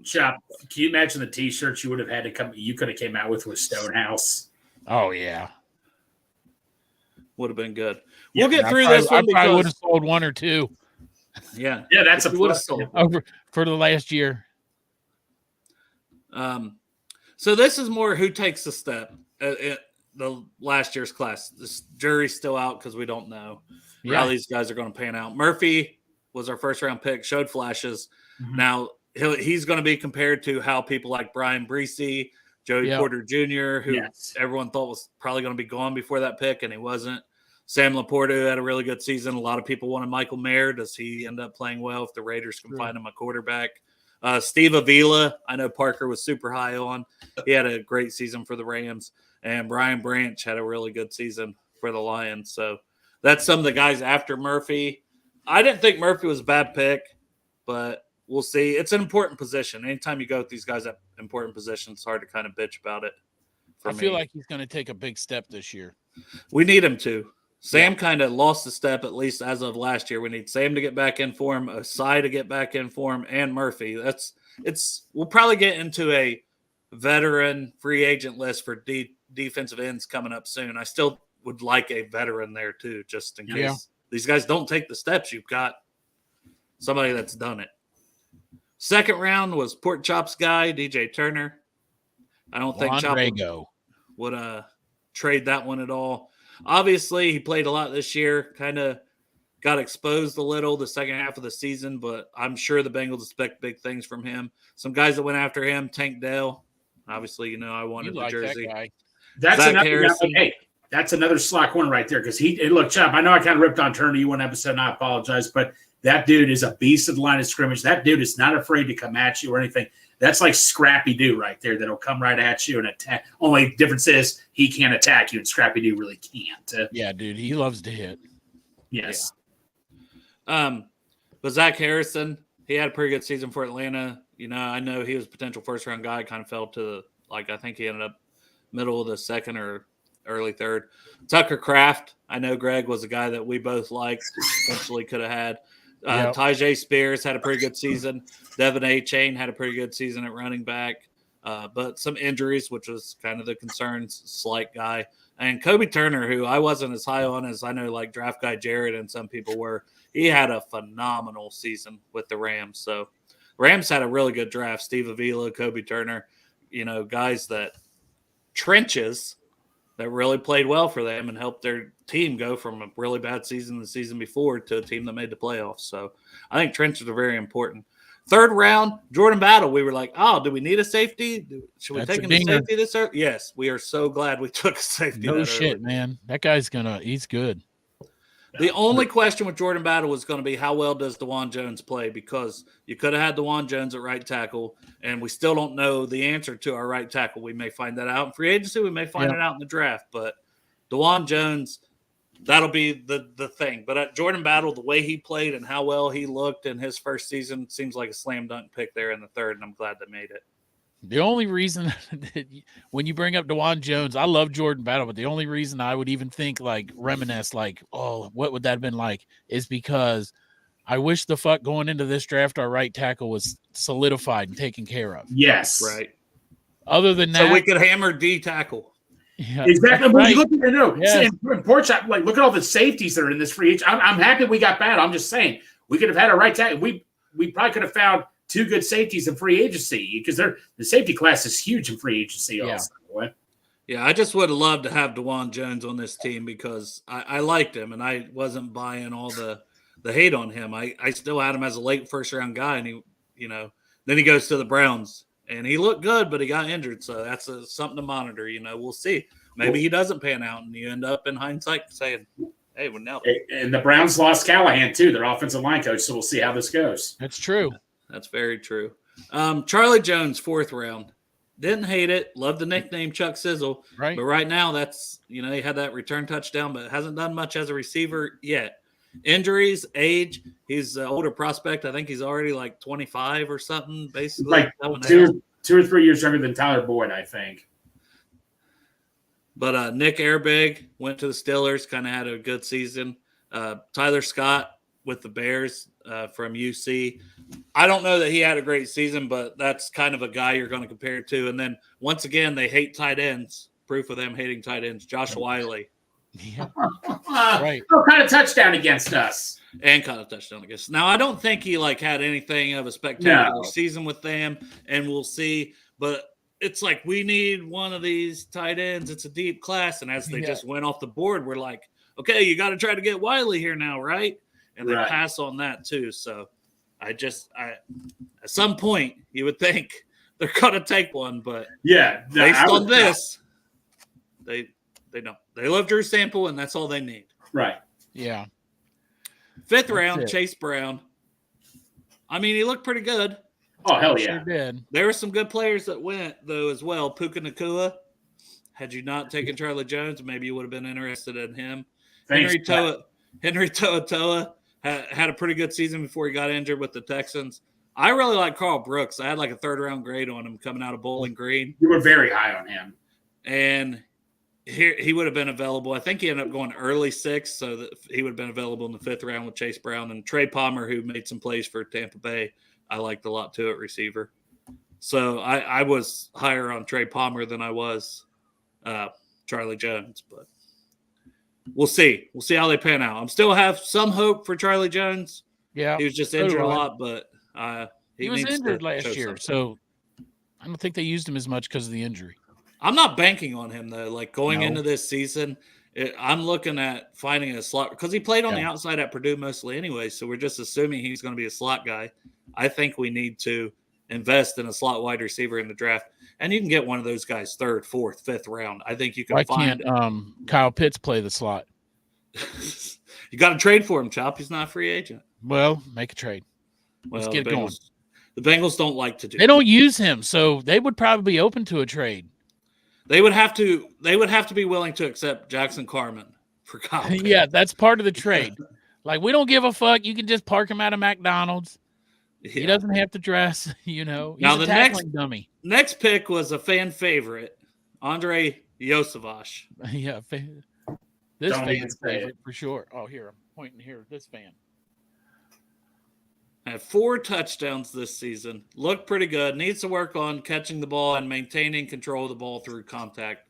Chop, can you imagine the T-shirts you would have had to come? You could have came out with Stonehouse.
Oh yeah,
would have been good. We'll get through this one.
I probably would have sold 1 or 2.
Yeah,
that's a plus
over for the last year.
So this is more who takes the step. The last year's class. This jury's still out because we don't know how these guys are going to pan out. Murphy was our 1st round pick, showed flashes. Mm-hmm. Now he's going to be compared to how people like Brian Breesy, Joey Porter Jr., who
Yes.
everyone thought was probably going to be gone before that pick, and he wasn't. Sam Laporta, who had a really good season. A lot of people wanted Michael Mayer. Does he end up playing well if the Raiders can find him a quarterback? Steve Avila, I know Parker was super high on. He had a great season for the Rams. And Brian Branch had a really good season for the Lions. So that's some of the guys after Murphy. I didn't think Murphy was a bad pick, but we'll see. It's an important position. Anytime you go with these guys at important positions, it's hard to kind of bitch about it.
I feel like he's going to take a big step this year.
We need him to. Sam kind of lost the step, at least as of last year. We need Sam to get back in form, Osai to get back in form, and Murphy. We'll probably get into a veteran free agent list for defensive ends coming up soon. I still would like a veteran there too, just in case these guys don't take the steps. You've got somebody that's done it. Second round was Pork Chop's guy, DJ Turner. I don't think Chop would trade that one at all. Obviously, he played a lot this year, kind of got exposed a little the second half of the season, but I'm sure the Bengals expect big things from him. Some guys that went after him, Tank Dell. Obviously, I wanted the jersey.
That guy.
That's
Zach
another
Harrison.
guy. Hey, that's another slot corner right there because look, Chop, I know I kind of ripped on Turner you one episode, and I apologize, but that dude is a beast of the line of scrimmage. That dude is not afraid to come at you or anything. That's like Scrappy Doo right there that'll come right at you and attack. Only difference is he can't attack you, and Scrappy Doo really can't.
Yeah, dude, he loves to hit.
Yes.
Yeah. But Zach Harrison, he had a pretty good season for Atlanta. I know he was a potential first-round guy. Kind of fell to I think he ended up middle of the second or early third. Tucker Kraft, I know Greg was a guy that we both liked, potentially could have had. Tajay Spears had a pretty good season. Devin A-Chain had a pretty good season at running back. But some injuries, which was kind of the concerns, slight guy. And Kobe Turner, who I wasn't as high on as I know like draft guy Jared and some people were, he had a phenomenal season with the Rams. So Rams had a really good draft. Steve Avila, Kobe Turner, guys that trenches that really played well for them and helped their team go from a really bad season the season before to a team that made the playoffs. So I think trenches are very important. Third round, Jordan Battle. We were like, do we need a safety? Should we take him to safety this early? Yes, we are so glad we took a safety.
No shit,
early.
Man. That guy's he's good.
The only question with Jordan Battle was going to be how well does DeJuan Jones play, because you could have had DeJuan Jones at right tackle, and we still don't know the answer to our right tackle. We may find that out in free agency. We may find it out in the draft. But DeJuan Jones, that'll be the thing. But at Jordan Battle, the way he played and how well he looked in his first season seems like a slam dunk pick there in the third, and I'm glad they made it.
The only reason that when you bring up DeJuan Jones, I love Jordan Battle, but the only reason I would even think reminisce what would that have been like is because I wish the fuck going into this draft our right tackle was solidified and taken care of.
Yes.
Right.
Other than that,
so we could hammer D tackle.
Yeah,
exactly.
Right.
Look at all the safeties that are in this free agent. I'm happy we got Battle. I'm just saying we could have had a right tackle. We probably could have found two good safeties in free agency because the safety class is huge in free agency. Also.
Yeah, I just would have loved to have DeJuan Jones on this team because I liked him and I wasn't buying all the hate on him. I still had him as a late first round guy, and he, then he goes to the Browns and he looked good, but he got injured. So that's something to monitor. We'll see. Maybe he doesn't pan out, and you end up in hindsight saying, "Hey, well, now."
And the Browns lost Callahan too, their offensive line coach. So we'll see how this goes.
That's true.
That's very true. Charlie Jones, fourth round. Didn't hate it. Love the nickname Chuck Sizzle.
Right.
But right now, that's, he had that return touchdown, but hasn't done much as a receiver yet. Injuries, age. He's an older prospect. I think he's already like 25 or something, basically.
Like two or 3 years younger than Tyler Boyd, I think.
But Nick Airbag went to the Steelers, kind of had a good season. Tyler Scott with the Bears from UC. I don't know that he had a great season, but that's kind of a guy you're going to compare it to. And then once again, they hate tight ends. Proof of them hating tight ends. Josh Wiley.
Yeah. Right.
Kind of touchdown against us.
And caught a touchdown, I guess. Now, I don't think he had anything of a spectacular season with them, and we'll see. But it's like, we need one of these tight ends. It's a deep class. And as they just went off the board, we're like, okay, you got to try to get Wiley here now, right? And they pass on that too. So at some point you would think they're gonna take one, but
Yeah,
based on this, they don't. They love Drew Sample, and that's all they need.
Right.
Yeah.
Fifth
That's
round,
it.
Chase Brown. I mean, he looked pretty good.
Oh, hell
Sure
yeah.
did.
There were some good players that went, though, as well. Puka Nacua. Had you not taken Charlie Jones, maybe you would have been interested in him.
Thanks.
Henry Toa had a pretty good season before he got injured with the Texans. I really like Carl Brooks. I had like a third-round grade on him coming out of Bowling Green.
You were very high on him.
And he would have been available. I think he ended up going early 6th, so that he would have been available in the 5th round with Chase Brown. And Trey Palmer, who made some plays for Tampa Bay, I liked a lot too at receiver. So I was higher on Trey Palmer than I was Charlie Jones. But we'll see. We'll see how they pan out. I still have some hope for Charlie Jones.
Yeah.
He was just
so do
injured a
I.
lot, but
He was
needs
injured
to
last
show
year,
something.
so I don't think they used him as much because of the injury.
I'm not banking on him, though. Like, going
No.
into this season, I'm looking at finding a slot because he played on the
Yeah.
outside at Purdue mostly anyway, so we're just assuming he's going to be a slot guy. I think we need to invest in a slot wide receiver in the draft, and you can get one of those guys 3rd, 4th, 5th round. I think you can
Why
find
can't Kyle Pitts play the slot?
You got to trade for him, Chop. He's not a free agent.
Well, make a trade. Let's
Well,
get it going.
The Bengals don't like to do
They don't use him, so they would probably be open to a trade.
They would have to be willing to accept Jackson Carman for Kyle Pitts.
Yeah, that's part of the trade. Like, we don't give a fuck. You can just park him at a McDonald's. He
Yeah.
doesn't have to dress, you know. He's
Now,
a
the
tackling dummy.
Next pick was a fan favorite, Andre Yosavash.
Yeah. This
Don't even
fan's
say
favorite for sure. Oh, here, I'm pointing here. This fan.
Had 4 touchdowns this season. Looked pretty good. Needs to work on catching the ball and maintaining control of the ball through contact.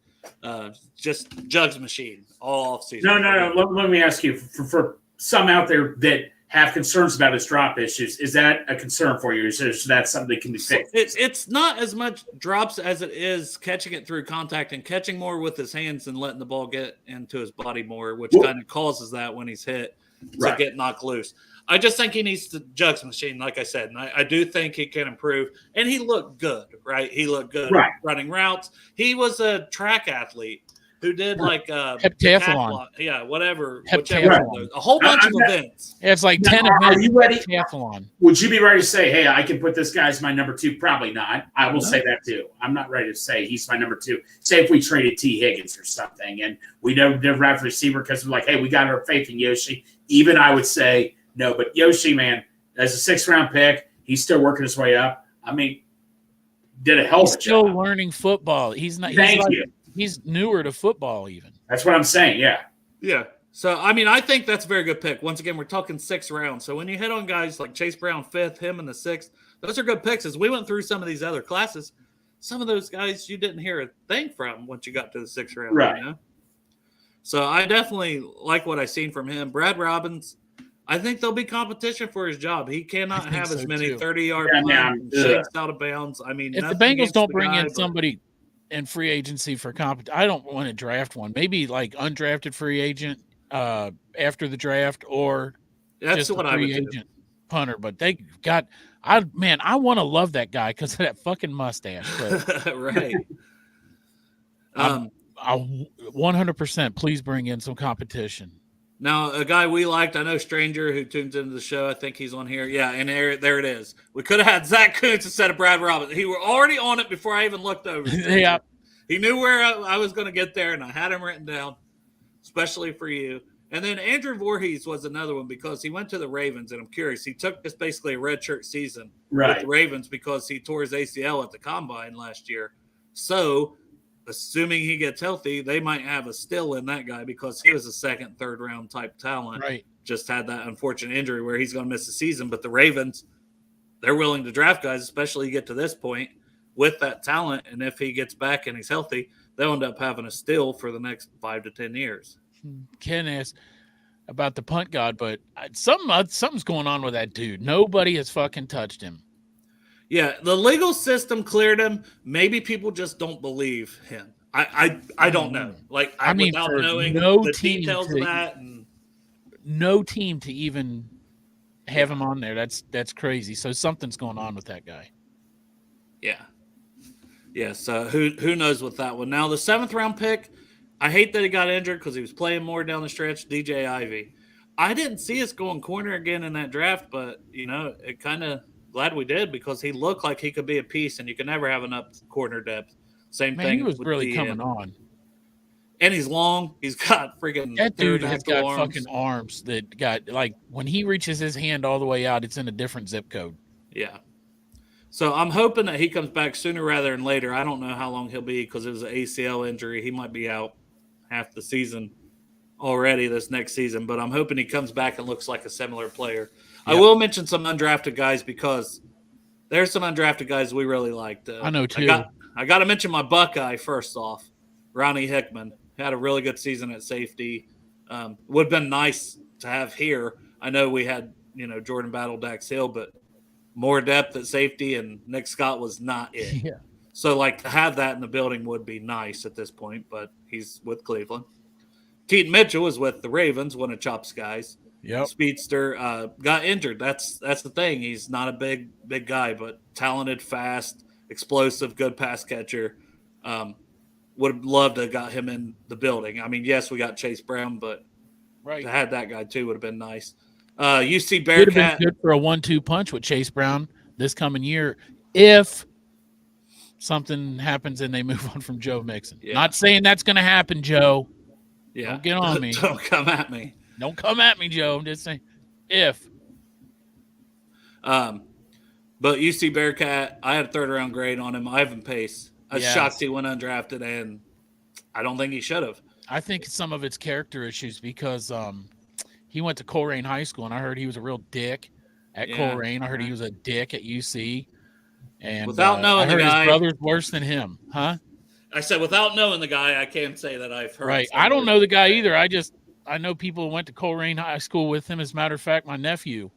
Just jugs machine all offseason.
No. Let me ask you, for some out there that have concerns about his drop issues, is that a concern for you? Is that something that can be fixed?
It's not as much drops as it is catching it through contact and catching more with his hands and letting the ball get into his body more, which kind of causes that when he's hit to get knocked loose. I just think he needs to jugs machine, like I said, and I do think he can improve. And he looked good, right? He looked good running routes. He was a track athlete who did like
heptathlon.
Yeah, whatever.
Heptathlon.
A whole bunch of events.
Yeah, it's like 10
Are
events.
you ready?
Heptathlon.
Would you be ready to say, hey, I can put this guy as my number 2? Probably not. I will say that too. I'm not ready to say he's my number 2. Say if we traded T. Higgins or something and we don't draft a receiver because we're like, hey, we got our faith in Yoshi. Even I would say no, but Yoshi, man, as a 6th round pick, he's still working his way up. I mean, did a hell of a
He's still
job.
learning football. He's not.
Thank you.
He's newer to football even.
That's what I'm saying. Yeah.
Yeah. So, I mean, I think that's a very good pick. Once again, we're talking 6th round. So when you hit on guys like Chase Brown 5th, him in the 6th, those are good picks. As we went through some of these other classes, some of those guys you didn't hear a thing from once you got to the 6th round.
Right.
You know? So I definitely like what I've seen from him. Brad Robbins, I think there'll be competition for his job. He cannot
think
have
so,
as many
too.
30-yard
Yeah,
punts and
yeah.
shakes out of bounds. I mean,
If the
nothing
Bengals
against
don't
the
bring
guy,
in
but-
somebody in free agency for I don't want to draft one. Maybe like undrafted free agent after the draft, or
that's
just
what
a
I would
free
do.
agent punter. But they got I want to love that guy because of that fucking mustache. But
Right.
I 100% please bring in some competition.
Now, a guy we liked, I know Stranger, who tunes into the show. I think he's on here. Yeah, and there it is. We could have had Zach Kuntz instead of Brad Robbins. He were already on it before I even looked over.
Yeah.
He knew where I was going to get there, and I had him written down, especially for you. And then Andrew Voorhees was another one because he went to the Ravens, and I'm curious. He took just basically a redshirt season with the Ravens because he tore his ACL at the Combine last year. So, assuming he gets healthy, they might have a still in that guy because he was a 2nd, 3rd round type talent.
Right.
Just had that unfortunate injury where he's going to miss the season. But the Ravens, they're willing to draft guys, especially you get to this point with that talent. And if he gets back and he's healthy, they'll end up having a still for the next 5 to 10 years.
Ken asked about the punt god, but something's going on with that dude. Nobody has fucking touched him.
Yeah, the legal system cleared him. Maybe people just don't believe him. I don't know. Like,
I mean,
without
for
knowing
no
the
team
details
to-
of that. And
No team to even have him on there. That's crazy. So something's going on with that guy.
yeah. Yeah, so who knows with that one. Now the 7th round pick, I hate that he got injured because he was playing more down the stretch. DJ Ivy, I didn't see us going corner again in that draft, but it kind of glad we did because he looked like he could be a piece, and you can never have enough corner depth. Same
Man, he
thing
was
with
really
the
coming on.
and he's long. He's got freaking
That dude has
pterodactyl
got
arms.
fucking arms that got like when he reaches his hand all the way out, it's in a different zip code.
Yeah. So I'm hoping that he comes back sooner rather than later. I don't know how long he'll be because it was an ACL injury. He might be out half the season already this next season, but I'm hoping he comes back and looks like a similar player.
Yeah.
I will mention some undrafted guys because there's some undrafted guys we really liked.
I know too.
I got to mention my Buckeye first off. Ronnie Hickman had a really good season at safety. Would have been nice to have here. I know we had Jordan Battle, Dax Hill, but more depth at safety, and Nick Scott was not it.
Yeah.
So, to have that in the building would be nice at this point, but he's with Cleveland. Keaton Mitchell is with the Ravens, one of Chop's guys.
Yep.
Speedster got injured. That's the thing. He's not a big guy, but talented, fast, explosive, good pass catcher. Would have loved to have got him in the building. I mean, yes, we got Chase Brown, but to have that guy too would have been nice. UC Bearcat
would have been good for a 1-2 punch with Chase Brown this coming year if something happens and they move on from Joe Mixon.
Yeah.
Not saying that's going to happen, Joe.
Yeah.
Don't get on me.
Don't come at me.
Don't come at me, Joe. I'm just saying if.
But UC Bearcat, I had a 3rd round grade on him. Ivan Pace. I was shocked he went undrafted, and I don't think he should have.
I think some of it's character issues because he went to Coleraine High School, and I heard he was a real dick at Coleraine. I heard he was a dick at UC. And
without knowing
I heard
the guy,
his brother's worse than him, huh?
I said without knowing the guy, I can't say that I've heard.
Right. I don't know the guy either. I know people who went to Coleraine High School with him. As a matter of fact, my nephew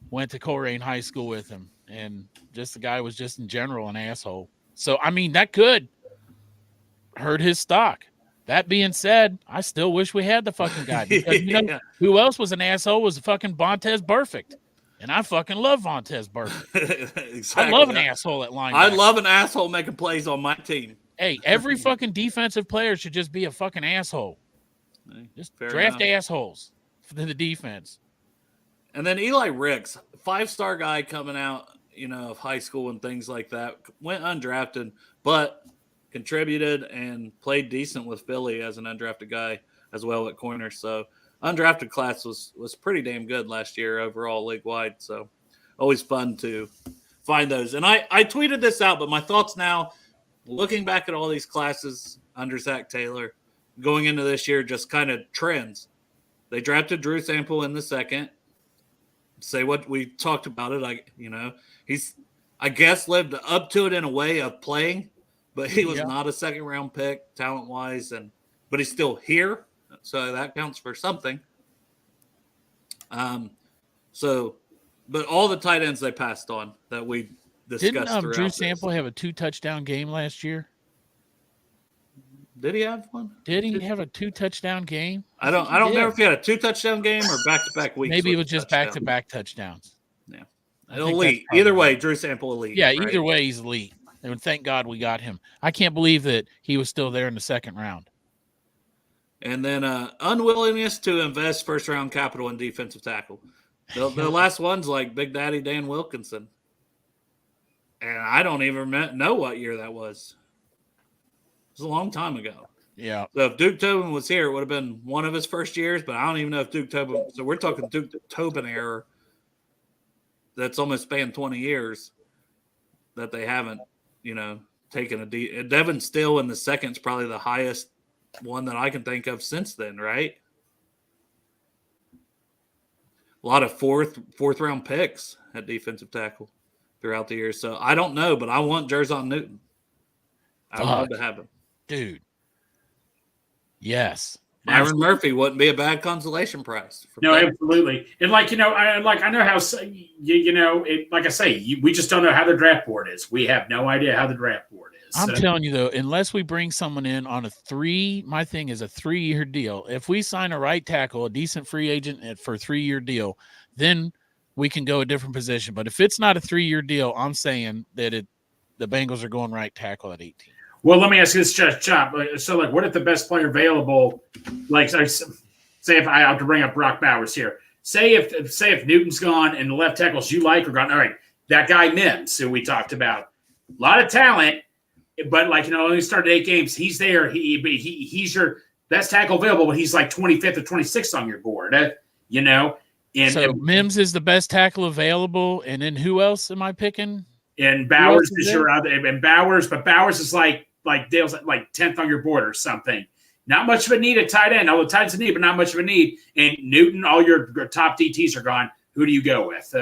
went to Coleraine High School with him, and just the guy was just in general an asshole. So, I mean, that could hurt his stock. That being said, I still wish we had the fucking guy because who else was an asshole was fucking Vontez Burfict. And I fucking love Vontez Burfict.
Exactly.
I love an asshole at linebacker.
I love an asshole making plays on my team.
Hey, every fucking defensive player should just be a fucking asshole. Just draft assholes for the defense.
And then Eli Ricks, 5-star guy coming out, of high school and things like that, went undrafted, but contributed and played decent with Philly as an undrafted guy as well at corner. So undrafted class was pretty damn good last year overall league wide. So always fun to find those. And I tweeted this out, but my thoughts now, looking back at all these classes under Zac Taylor, going into this year, just kind of trends. They drafted Drew Sample in the 2nd. Say what we talked about it. He's, I guess, lived up to it in a way of playing, but he was not a 2nd round pick talent wise, but he's still here, so that counts for something. But all the tight ends they passed on that we discussed.
Didn't Drew Sample have a 2-touchdown game last year?
Did he have one?
Did he have a 2-touchdown game?
I don't remember if he had a 2-touchdown game or back-to-back weeks.
Maybe it was just back-to-back touchdowns.
Yeah. Elite. Either way, Drew Sample elite.
Yeah,
right?
Either way, he's elite. And thank God we got him. I can't believe that he was still there in the 2nd round.
And then unwillingness to invest first-round capital in defensive tackle. The last one's like Big Daddy Dan Wilkinson. And I don't even know what year that was. It was a long time ago.
Yeah.
So if Duke Tobin was here, it would have been one of his first years, but I don't even know if Duke Tobin – so we're talking Duke Tobin era that's almost spanned 20 years that they haven't, taken a Devin Still in the 2nd is probably the highest one that I can think of since then, right? A lot of fourth round picks at defensive tackle throughout the year. So I don't know, but I want Jerzon Newton. I would love to have him.
Dude. Yes.
Byron Murphy wouldn't be a bad consolation prize.
No, absolutely. And I know how, like I say, we just don't know how the draft board is. We have no idea how the draft board is.
I'm telling you, though, unless we bring someone in on my thing is a 3-year deal. If we sign a right tackle, a decent free agent for a 3-year deal, then we can go a different position. But if it's not a 3-year deal, I'm saying that the Bengals are going right tackle at 18.
Well, let me ask you this, Chop. So, like, what if the best player available, like, say if I have to bring up Brock Bowers here. Say if Newton's gone and the left tackles you like are gone. All right, that guy Mims, who we talked about, a lot of talent, but like only started 8 games. He's there. He's your best tackle available, but he's like 25th or 26th on your board. And
so Mims is the best tackle available, and then who else am I picking?
And Bowers is your other, and but Bowers is like Dale's like 10th on your board or something. Not much of a need at tight end. Although tight end's a need, but not much of a need. And Newton, all your top DTs are gone. Who do you go with?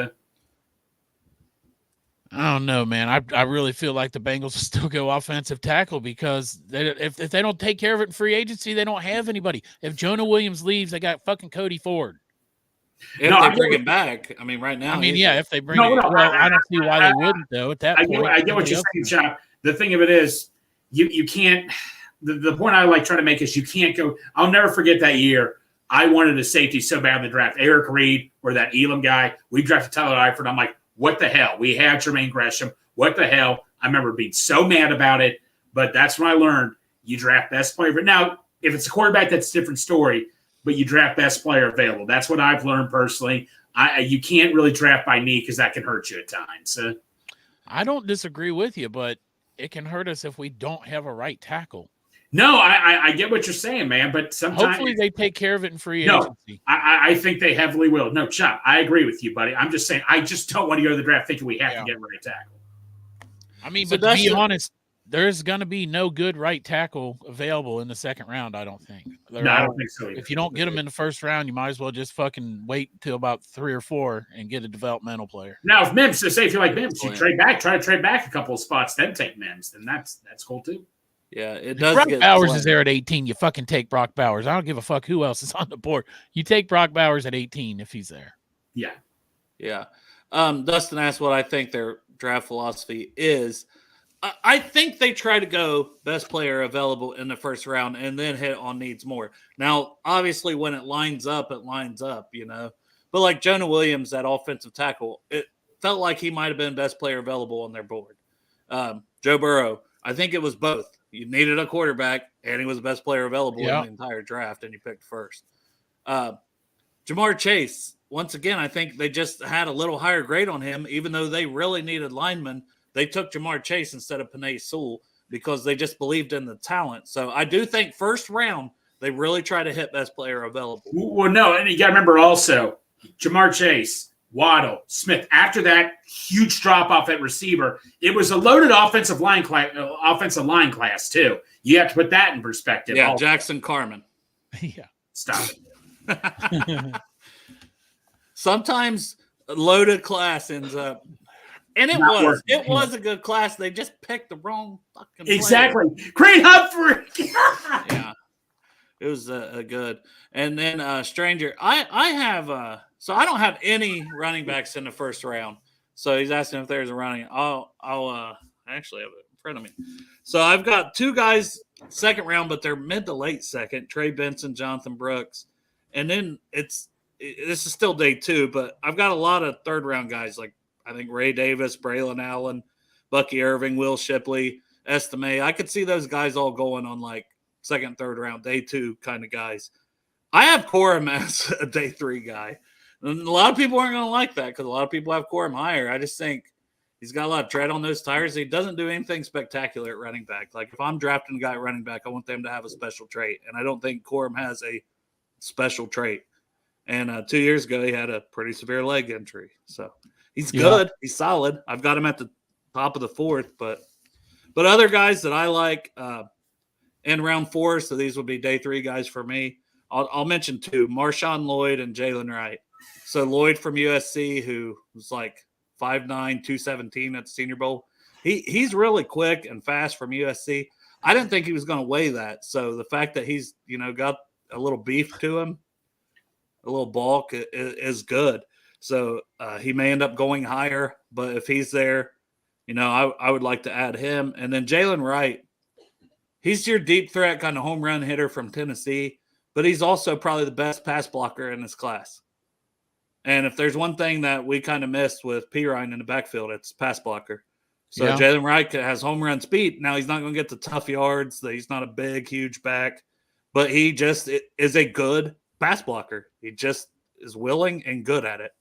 I don't know, man. I really feel like the Bengals will still go offensive tackle because if they don't take care of it in free agency, they don't have anybody. If Jonah Williams leaves, they got fucking Cody Ford.
If they bring him back, I mean, right now.
I mean, yeah, if they bring him back. Well, I don't see why they wouldn't, though, at that point.
I get what you're saying, Chop. The thing of it is, you can't – the point I like trying to make is you can't go – I'll never forget that year. I wanted a safety so bad in the draft. Eric Reed or that Elam guy. We drafted Tyler Eifert. I'm like, what the hell? We had Jermaine Gresham. What the hell? I remember being so mad about it, but that's when I learned you draft best player. Now, if it's a quarterback, that's a different story, but you draft best player available. That's what I've learned personally. You can't really draft by need because that can hurt you at times.
I don't disagree with you, but it can hurt us if we don't have a right tackle.
No, I get what you're saying, man, but sometimes
hopefully they take care of it in free agency.
I think they heavily will. No, Chop, I agree with you, buddy. I'm just saying I just don't want to go to the draft thinking we have to get a right tackle.
I mean, but to be honest, there's going to be no good right tackle available in the second round, I don't think.
No, I don't think so either.
If you don't get them in the first round, you might as well just fucking wait till about 3 or 4 and get a developmental player.
Now, if Mims, so say if you like Mims, you try to trade back a couple of spots, then take Mims, then that's cool too.
Yeah, it does.
Brock Bowers is there at 18. You fucking take Brock Bowers. I don't give a fuck who else is on the board. You take Brock Bowers at 18 if he's there.
Yeah.
Yeah. Dustin asked what I think their draft philosophy is. I think they try to go best player available in the first round and then hit on needs more. Now, obviously, when it lines up, But like Jonah Williams, that offensive tackle, it felt like he might have been best player available on their board. Joe Burrow, I think it was both. You needed a quarterback, and he was the best player available in the entire draft, and you picked first. Jamar Chase, once again, I think they just had a little higher grade on him, even though they really needed linemen. They took Jamar Chase instead of Penei Sewell because they just believed in the talent. So I do think first round, they really try to hit best player available.
Well, no, and you got to remember also, Jamar Chase, Waddle, Smith. After that huge drop off at receiver, it was a loaded offensive line class too. You have to put that in perspective.
Yeah, Jackson Carman.
Yeah,
stop it.
Sometimes a loaded class ends up, and it was a good class. They just picked the wrong fucking
exactly. Great Humphrey.
Yeah, it was a good. And then Stranger, I have so I don't have any running backs in the first round. So he's asking if there's a running. I'll actually have it in front of me. So I've got 2 guys second round, but they're mid to late second. Trey Benson, Jonathan Brooks, and then this is still day 2, but I've got a lot of third round guys like I think Ray Davis, Braylon Allen, Bucky Irving, Will Shipley, Estime. I could see those guys all going on like second, third round, day 2 kind of guys. I have Corum as a day 3 guy. And a lot of people aren't going to like that because a lot of people have Corum higher. I just think he's got a lot of tread on those tires. He doesn't do anything spectacular at running back. Like if I'm drafting a guy at running back, I want them to have a special trait. And I don't think Corum has a special trait. And 2 years ago, he had a pretty severe leg injury. So he's good. He's solid. I've got him at the top of the 4th. But other guys that I like in round 4, so these would be day 3 guys for me. I'll mention 2, Marshawn Lloyd and Jalen Wright. So Lloyd from USC, who was like 5'9", 217 at the Senior Bowl. He's really quick and fast from USC. I didn't think he was going to weigh that. So the fact that he's, got a little beef to him, a little bulk is good. So he may end up going higher, but if he's there, I would like to add him. And then Jalen Wright, he's your deep threat kind of home run hitter from Tennessee, but he's also probably the best pass blocker in this class. And if there's one thing that we kind of missed with Pirine in the backfield, it's pass blocker. So
Yeah.
Jalen Wright has home run speed. Now he's not going to get the tough yards. He's not a big, huge back, but he just is a good pass blocker. He just is willing and good at it.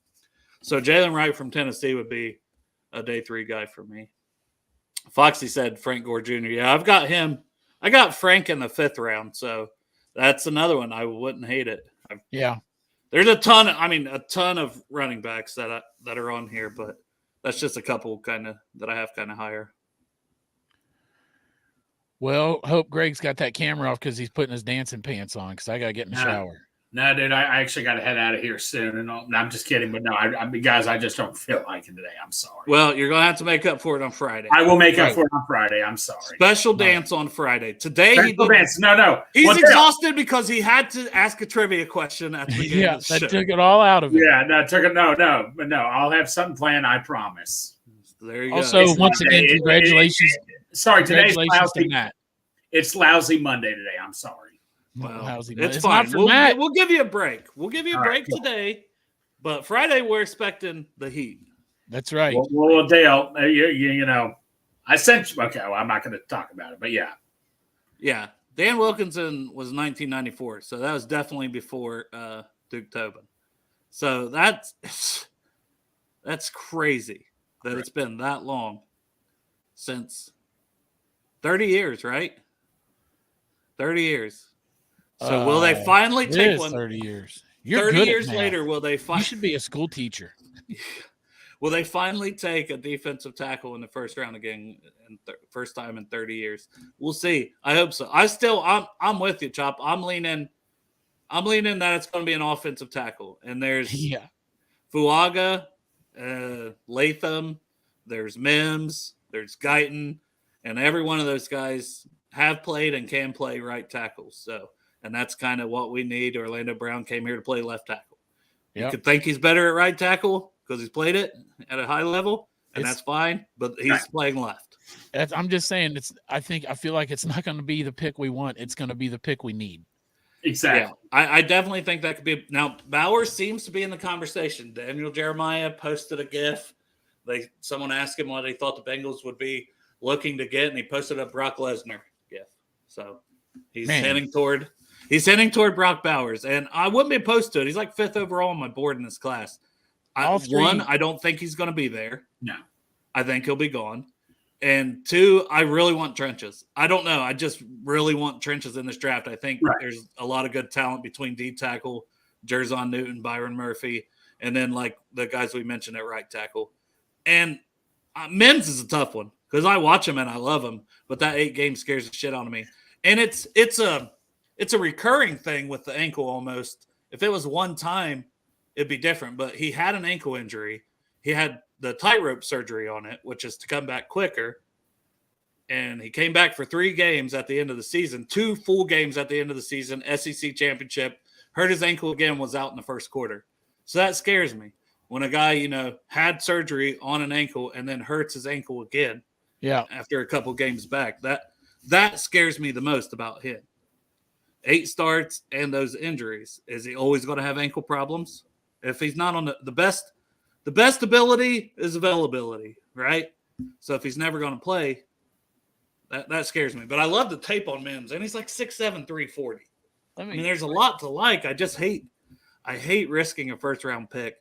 So Jalen Wright from Tennessee would be a day 3 guy for me. Foxy said Frank Gore Jr. Yeah, I've got him. I got Frank in the 5th round, so that's another one. I wouldn't hate it.
Yeah.
There's a ton of running backs that are on here, but that's just a couple kind of that I have kind of higher.
Well, hope Greg's got that camera off because he's putting his dancing pants on because I got to get in the shower.
No, dude, I actually got to head out of here soon. And I'm just kidding. But no, guys, I just don't feel like it today. I'm sorry.
Well, you're going to have to make up for it on Friday.
I will make up for it on Friday. I'm sorry.
Special dance on Friday. Today,
No.
He's exhausted because he had to ask a trivia question at the beginning of the show.
That took it all out of it.
Yeah, no, took it. No. I'll have something planned. I promise.
There you go.
Also, once again, congratulations.
Sorry, today's lousy.
Matt.
It's lousy Monday today. I'm sorry.
Well,
it's
it's
fine.
fine. We'll give you a break. We'll give you a break today, but Friday we're expecting the heat.
That's right.
Well, Dale, you know, I sent you. Okay, well, I'm not going to talk about it, but yeah.
Yeah, Dan Wilkinson was 1994, so that was definitely before Duke Tobin. So that's crazy that it's been that long since 30 years, right? 30 years. So will they finally take one?
30 years. You're
30
good
years
at
later, will they
You should be a school teacher.
Will they finally take a defensive tackle in the first round again? First time in 30 years. We'll see. I hope so. I'm with you, Chop. I'm leaning that it's going to be an offensive tackle. And there's Fuaga, Latham, there's Mims, there's Guyton, and every one of those guys have played and can play right tackles. So, and that's kind of what we need. Orlando Brown came here to play left tackle. You could think he's better at right tackle because he's played it at a high level, and that's fine, but he's playing left.
I'm just saying I feel like it's not going to be the pick we want. It's going to be the pick we need.
Exactly.
Yeah, I definitely think that could be. Now, Bowers seems to be in the conversation. Daniel Jeremiah posted a GIF. Someone asked him what he thought the Bengals would be looking to get, and he posted a Brock Lesnar GIF. So he's heading toward Brock Bowers, and I wouldn't be opposed to it. He's like 5th overall on my board in this class. I don't think he's going to be there.
No.
I think he'll be gone. And 2, I really want trenches. I don't know. I just really want trenches in this draft. I think there's a lot of good talent between D tackle, Jerzon Newton, Byron Murphy, and then like the guys we mentioned at right tackle. And Mims is a tough one because I watch him and I love him, but that 8 game scares the shit out of me. And it's a recurring thing with the ankle almost. If it was one time, it'd be different. But he had an ankle injury. He had the tightrope surgery on it, which is to come back quicker. And he came back for 3 games at the end of the season, 2 full games at the end of the season, SEC championship, hurt his ankle again, was out in the first quarter. So that scares me. When a guy, had surgery on an ankle and then hurts his ankle again after a couple games back, that scares me the most about him. 8 starts and those injuries. Is he always going to have ankle problems? If he's not on the best ability is availability, right? So if he's never going to play, that scares me. But I love the tape on Mims, and he's like 6'7", 340. I mean, there's a lot to like. I hate risking a first-round pick.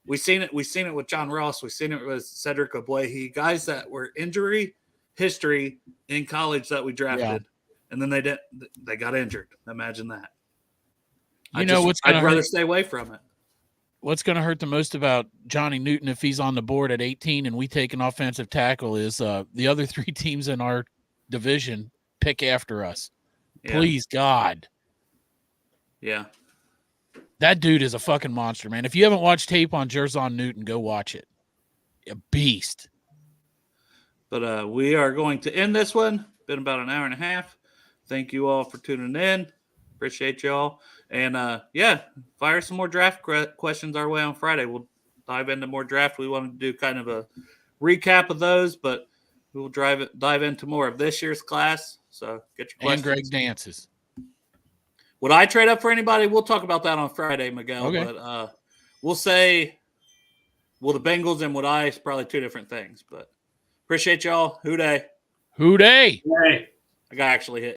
We've seen it with John Ross. We've seen it with Cedric Ogbuehi, guys that were injury history in college that we drafted, and then they got injured. Imagine that. I'd rather stay away from it.
What's going to hurt the most about Johnny Newton if he's on the board at 18 and we take an offensive tackle is the other 3 teams in our division pick after us. Yeah. Please, God.
Yeah.
That dude is a fucking monster, man. If you haven't watched tape on Jerzon Newton, go watch it. A beast.
But we are going to end this one. Been about an hour and a half. Thank you all for tuning in. Appreciate y'all. And, fire some more draft questions our way on Friday. We'll dive into more draft. We wanted to do kind of a recap of those, but we will dive into more of this year's class. So get your questions.
And Greg dances.
Would I trade up for anybody? We'll talk about that on Friday, Miguel.
Okay.
But we'll say, the Bengals and would I is probably 2 different things. But Appreciate y'all. Who day?
Who day?
Hey.
I got actually hit.